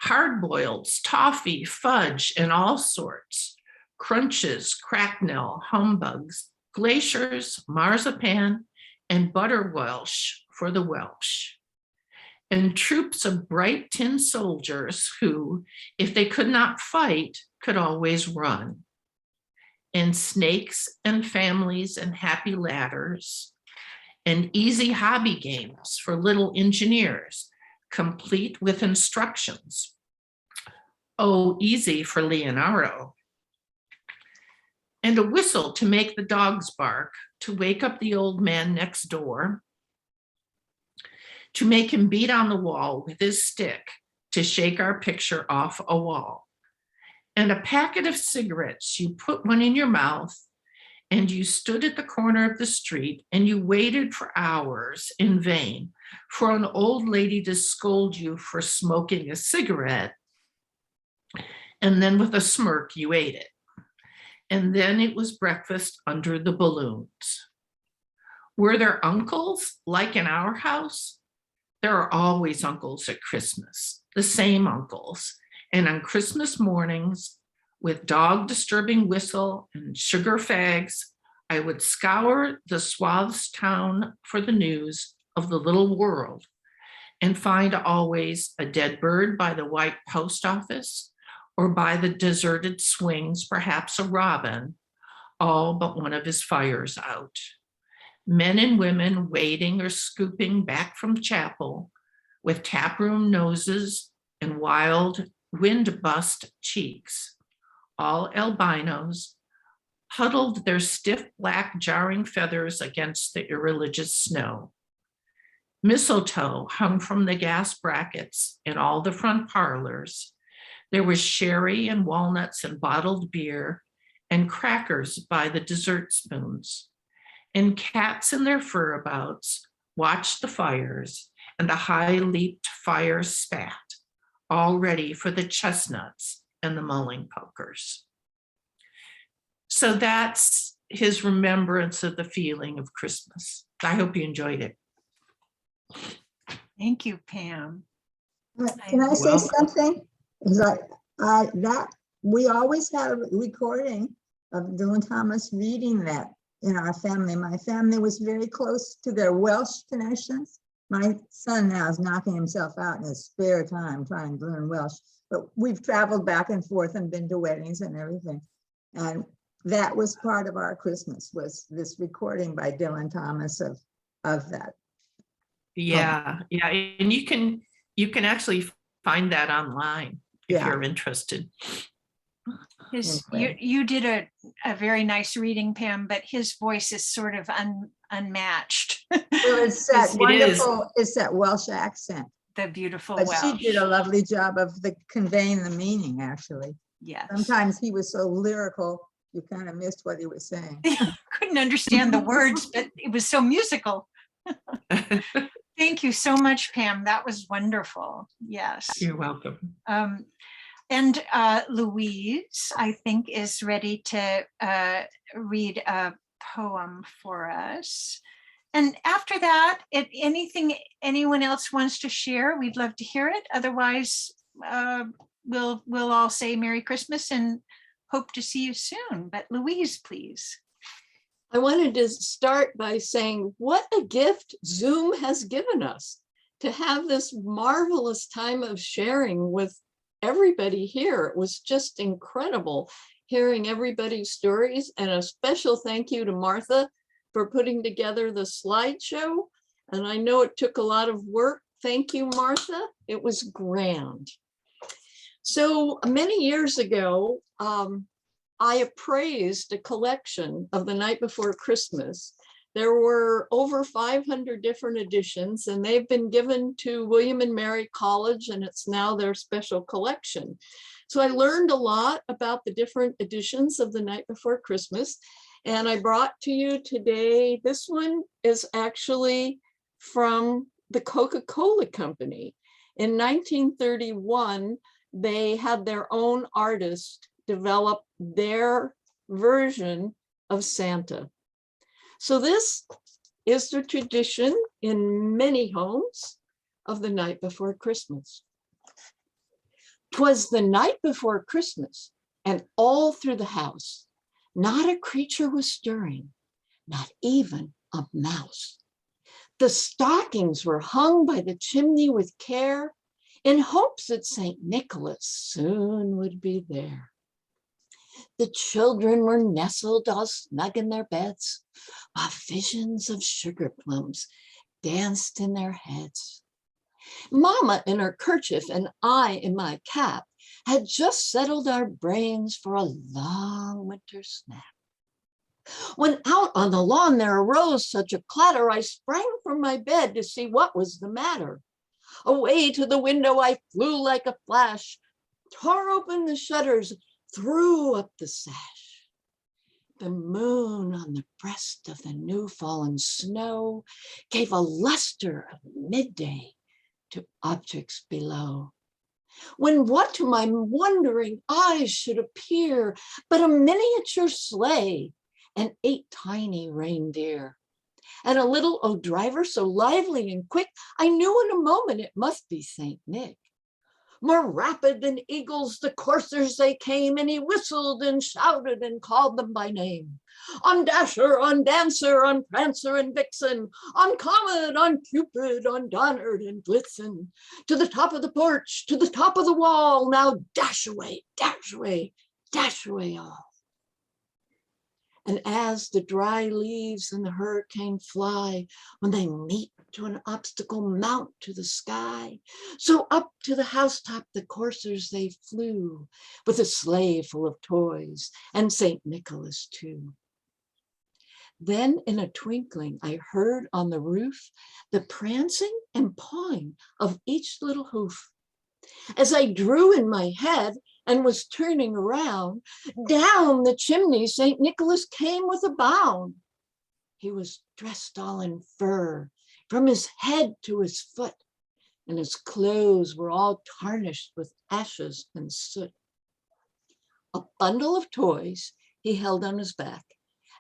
Hard-boileds, toffee, fudge, and all sorts, crunches, cracknel, humbugs, glaciers, marzipan, and butter Welsh for the Welsh. And troops of bright tin soldiers who, if they could not fight, could always run. And snakes and families and happy ladders, and easy hobby games for little engineers, complete with instructions. Oh, easy for Leonardo. And a whistle to make the dogs bark, to wake up the old man next door, to make him beat on the wall with his stick to shake our picture off a wall. And a packet of cigarettes, you put one in your mouth and you stood at the corner of the street and you waited for hours in vain for an old lady to scold you for smoking a cigarette. And then with a smirk, you ate it. And then it was breakfast under the balloons. Were there uncles like in our house? There are always uncles at Christmas, the same uncles. And on Christmas mornings, with dog disturbing whistle and sugar fags, I would scour the swaths town for the news of the little world and find always a dead bird by the white post office or by the deserted swings, perhaps a robin, all but one of his fires out. Men and women wading or scooping back from chapel with taproom noses and wild wind-bust cheeks, all albinos, huddled their stiff black jarring feathers against the irreligious snow. Mistletoe hung from the gas brackets in all the front parlors. There was sherry and walnuts and bottled beer and crackers by the dessert spoons. And cats in their furabouts watched the fires, and the high-leaped fire spat, all ready for the chestnuts and the mulling pokers. So that's his remembrance of the feeling of Christmas. I hope you enjoyed it. Thank you, Pam. Can I say something? It's like that we always had a recording of Dylan Thomas reading that in our family. My family was very close to their Welsh connections. My son now is knocking himself out in his spare time trying to learn Welsh, but we've traveled back and forth and been to weddings and everything. And that was part of our Christmas, was this recording by Dylan Thomas of that. Yeah, yeah, and you can actually find that online if you're interested. You did a very nice reading, Pam, but his voice is sort of unmatched. Well, it's that wonderful, it's that Welsh accent. The beautiful But Welsh. she did a lovely job of conveying the meaning, actually. Yes. Sometimes he was so lyrical, you kind of missed what he was saying. Couldn't understand the words, but it was so musical. Thank you so much, Pam. That was wonderful. Yes. You're welcome. And Louise, I think, is ready to read a poem for us. And after that, if anything anyone else wants to share, we'd love to hear it. Otherwise, we'll all say Merry Christmas and hope to see you soon. But Louise, please. I wanted to start by saying what a gift Zoom has given us to have this marvelous time of sharing with everybody here. It was just incredible hearing everybody's stories, and a special thank you to Martha for putting together the slideshow. And I know it took a lot of work. Thank you, Martha. It was grand. So many years ago, I appraised a collection of The Night Before Christmas. There were over 500 different editions, and they've been given to William and Mary College, and it's now their special collection. So I learned a lot about the different editions of The Night Before Christmas, and I brought to you today, this one is actually from the Coca-Cola Company. In 1931, they had their own artist develop their version of Santa. So this is the tradition in many homes of the night before Christmas. 'Twas the night before Christmas, and all through the house, not a creature was stirring, not even a mouse. The stockings were hung by the chimney with care, in hopes that St. Nicholas soon would be there. The children were nestled all snug in their beds, while visions of sugar plums danced in their heads. Mama in her kerchief and I in my cap had just settled our brains for a long winter snap. When out on the lawn there arose such a clatter, I sprang from my bed to see what was the matter. Away to the window I flew like a flash, tore open the shutters, threw up the sash. The moon on the breast of the new fallen snow gave a luster of midday to objects below. When what to my wondering eyes should appear but a miniature sleigh and 8 tiny reindeer. And a little old driver so lively and quick, I knew in a moment it must be Saint Nick. More rapid than eagles, the coursers they came, and he whistled and shouted and called them by name. On Dasher, on Dancer, on Prancer and Vixen, on Comet, on Cupid, on Donner and Blitzen. To the top of the porch, to the top of the wall, now dash away, dash away, dash away all. And as the dry leaves in the hurricane fly, when they meet to an obstacle mount to the sky, so up to the housetop the coursers they flew, with a sleigh full of toys, and St. Nicholas too. Then in a twinkling, I heard on the roof the prancing and pawing of each little hoof. As I drew in my head and was turning around, down the chimney St. Nicholas came with a bound. He was dressed all in fur, from his head to his foot, and his clothes were all tarnished with ashes and soot. A bundle of toys he held on his back,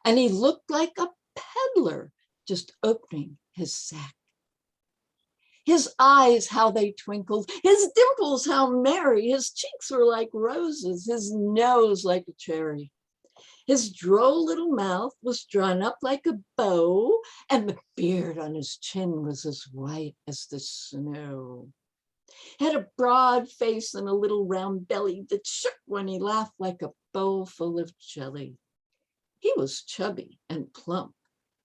and he looked like a peddler just opening his sack. His eyes, how they twinkled, his dimples, how merry, his cheeks were like roses, his nose like a cherry. His droll little mouth was drawn up like a bow, and the beard on his chin was as white as the snow. He had a broad face and a little round belly that shook when he laughed like a bowl full of jelly. He was chubby and plump,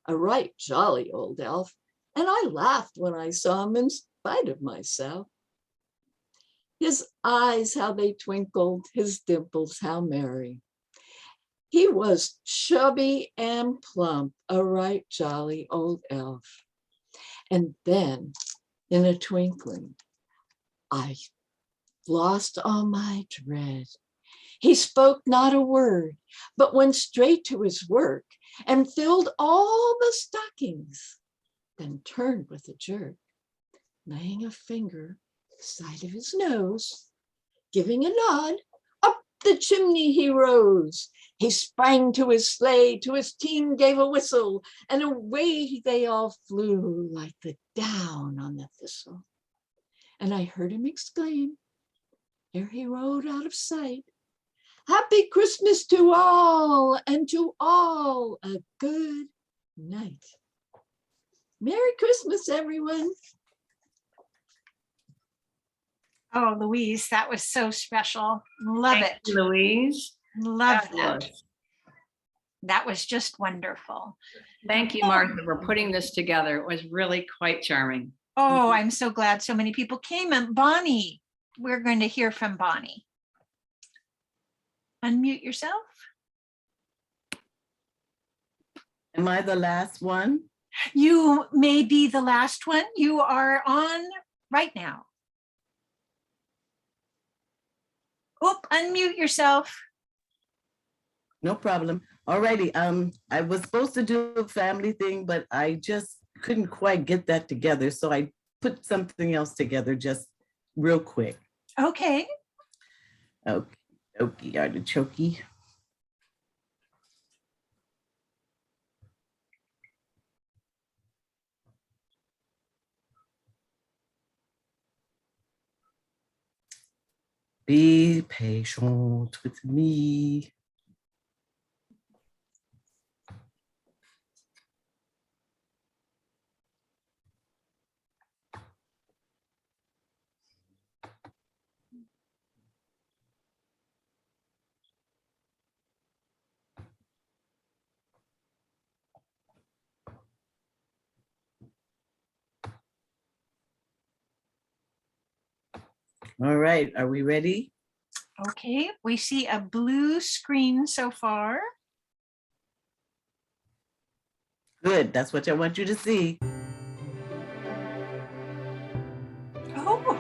a right jolly old elf, and I laughed when I saw him in spite of myself. His eyes, how they twinkled, his dimples, how merry. He was chubby and plump, a right jolly old elf. And then, in a twinkling, I lost all my dread. He spoke not a word, but went straight to his work and filled all the stockings, then turned with a jerk, laying a finger side of his nose, giving a nod, up the chimney he rose. He sprang to his sleigh, to his team gave a whistle, and away they all flew like the down on the thistle. And I heard him exclaim, ere he rode out of sight, "Happy Christmas to all, and to all a good night." Merry Christmas, everyone. Oh, Louise, that was so special. Love Thank it. you, Louise. Love that. Fabulous. That was just wonderful. Thank you, Martha, for putting this together. It was really quite charming. Oh, I'm so glad so many people came. And Bonnie, we're going to hear from Bonnie. Unmute yourself. Am I the last one? You may be the last one. You are on right now. Oop, unmute yourself. No problem. Alrighty. I was supposed to do a family thing, but I just couldn't quite get that together. So I put something else together just real quick. Okay. Okay, artichoke. Be patient with me. All right, are we ready? Okay, we see a blue screen so far. Good, that's what I want you to see. Oh.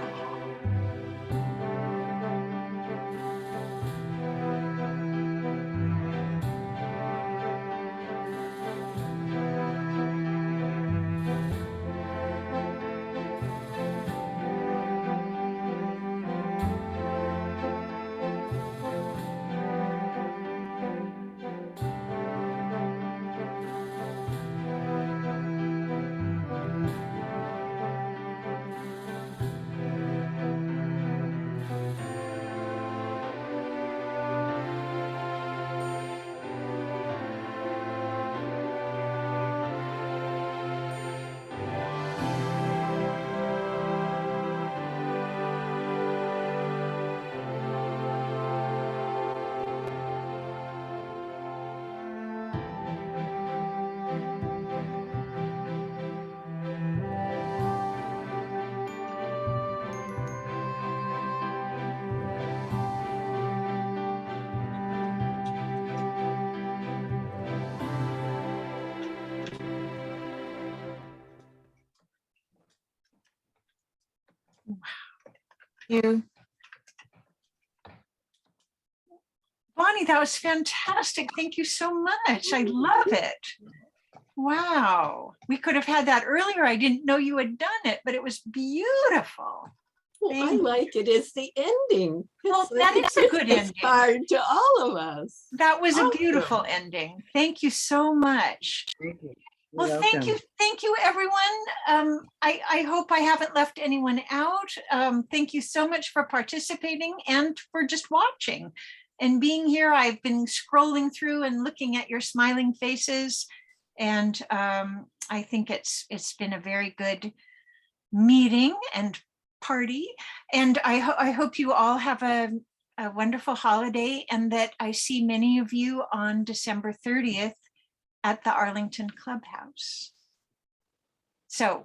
You. Bonnie, that was fantastic. Thank you so much. I love it. Wow. We could have had that earlier. I didn't know you had done it, but it was beautiful. Well, I like it as the ending. Well, It's that like is a good Christmas ending. card to all of us. That was a Awesome. beautiful ending. Thank you so much. Thank you. Well, You're thank welcome. you. Thank you, everyone. I hope I haven't left anyone out. Thank you so much for participating and for just watching and being here. I've been scrolling through and looking at your smiling faces. And I think it's been a very good meeting and party. And I hope you all have a wonderful holiday and that I see many of you on December 30th at the Arlington Clubhouse. So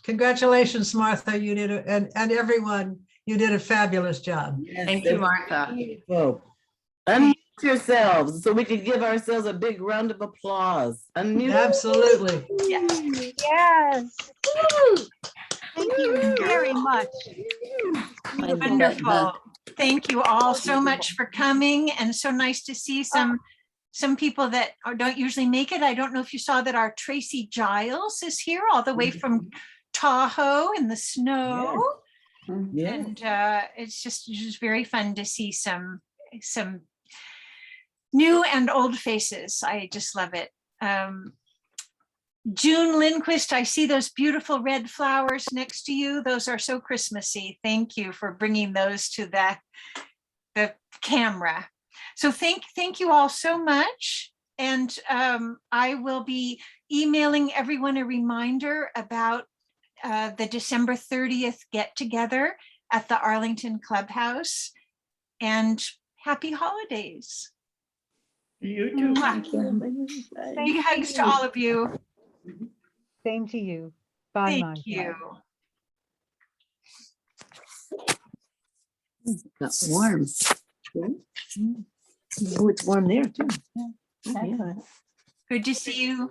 Congratulations, Martha. You did and everyone, you did a fabulous job. Yes, Thank you, that's Martha. beautiful. Unmute yourselves so we can give ourselves a big round of applause. Unmute. Absolutely. Yes. Thank you very much. wonderful. Thank you all so much for coming, and so nice to see some people that don't usually make it. I don't know if you saw that our Tracy Giles is here all the way from Tahoe in the snow. Yes. And it's just very fun to see some new and old faces. I just love it. June Lindquist, I see those beautiful red flowers next to you. Those are so Christmassy. Thank you for bringing those to the camera. So thank you all so much. And I will be emailing everyone a reminder about the December 30th get together at the Arlington Clubhouse, and happy holidays. You too. Big hugs to all of you. Same to you. Bye, Thank you. Got warm. Oh, it's warm there too. Yeah. Good to see you.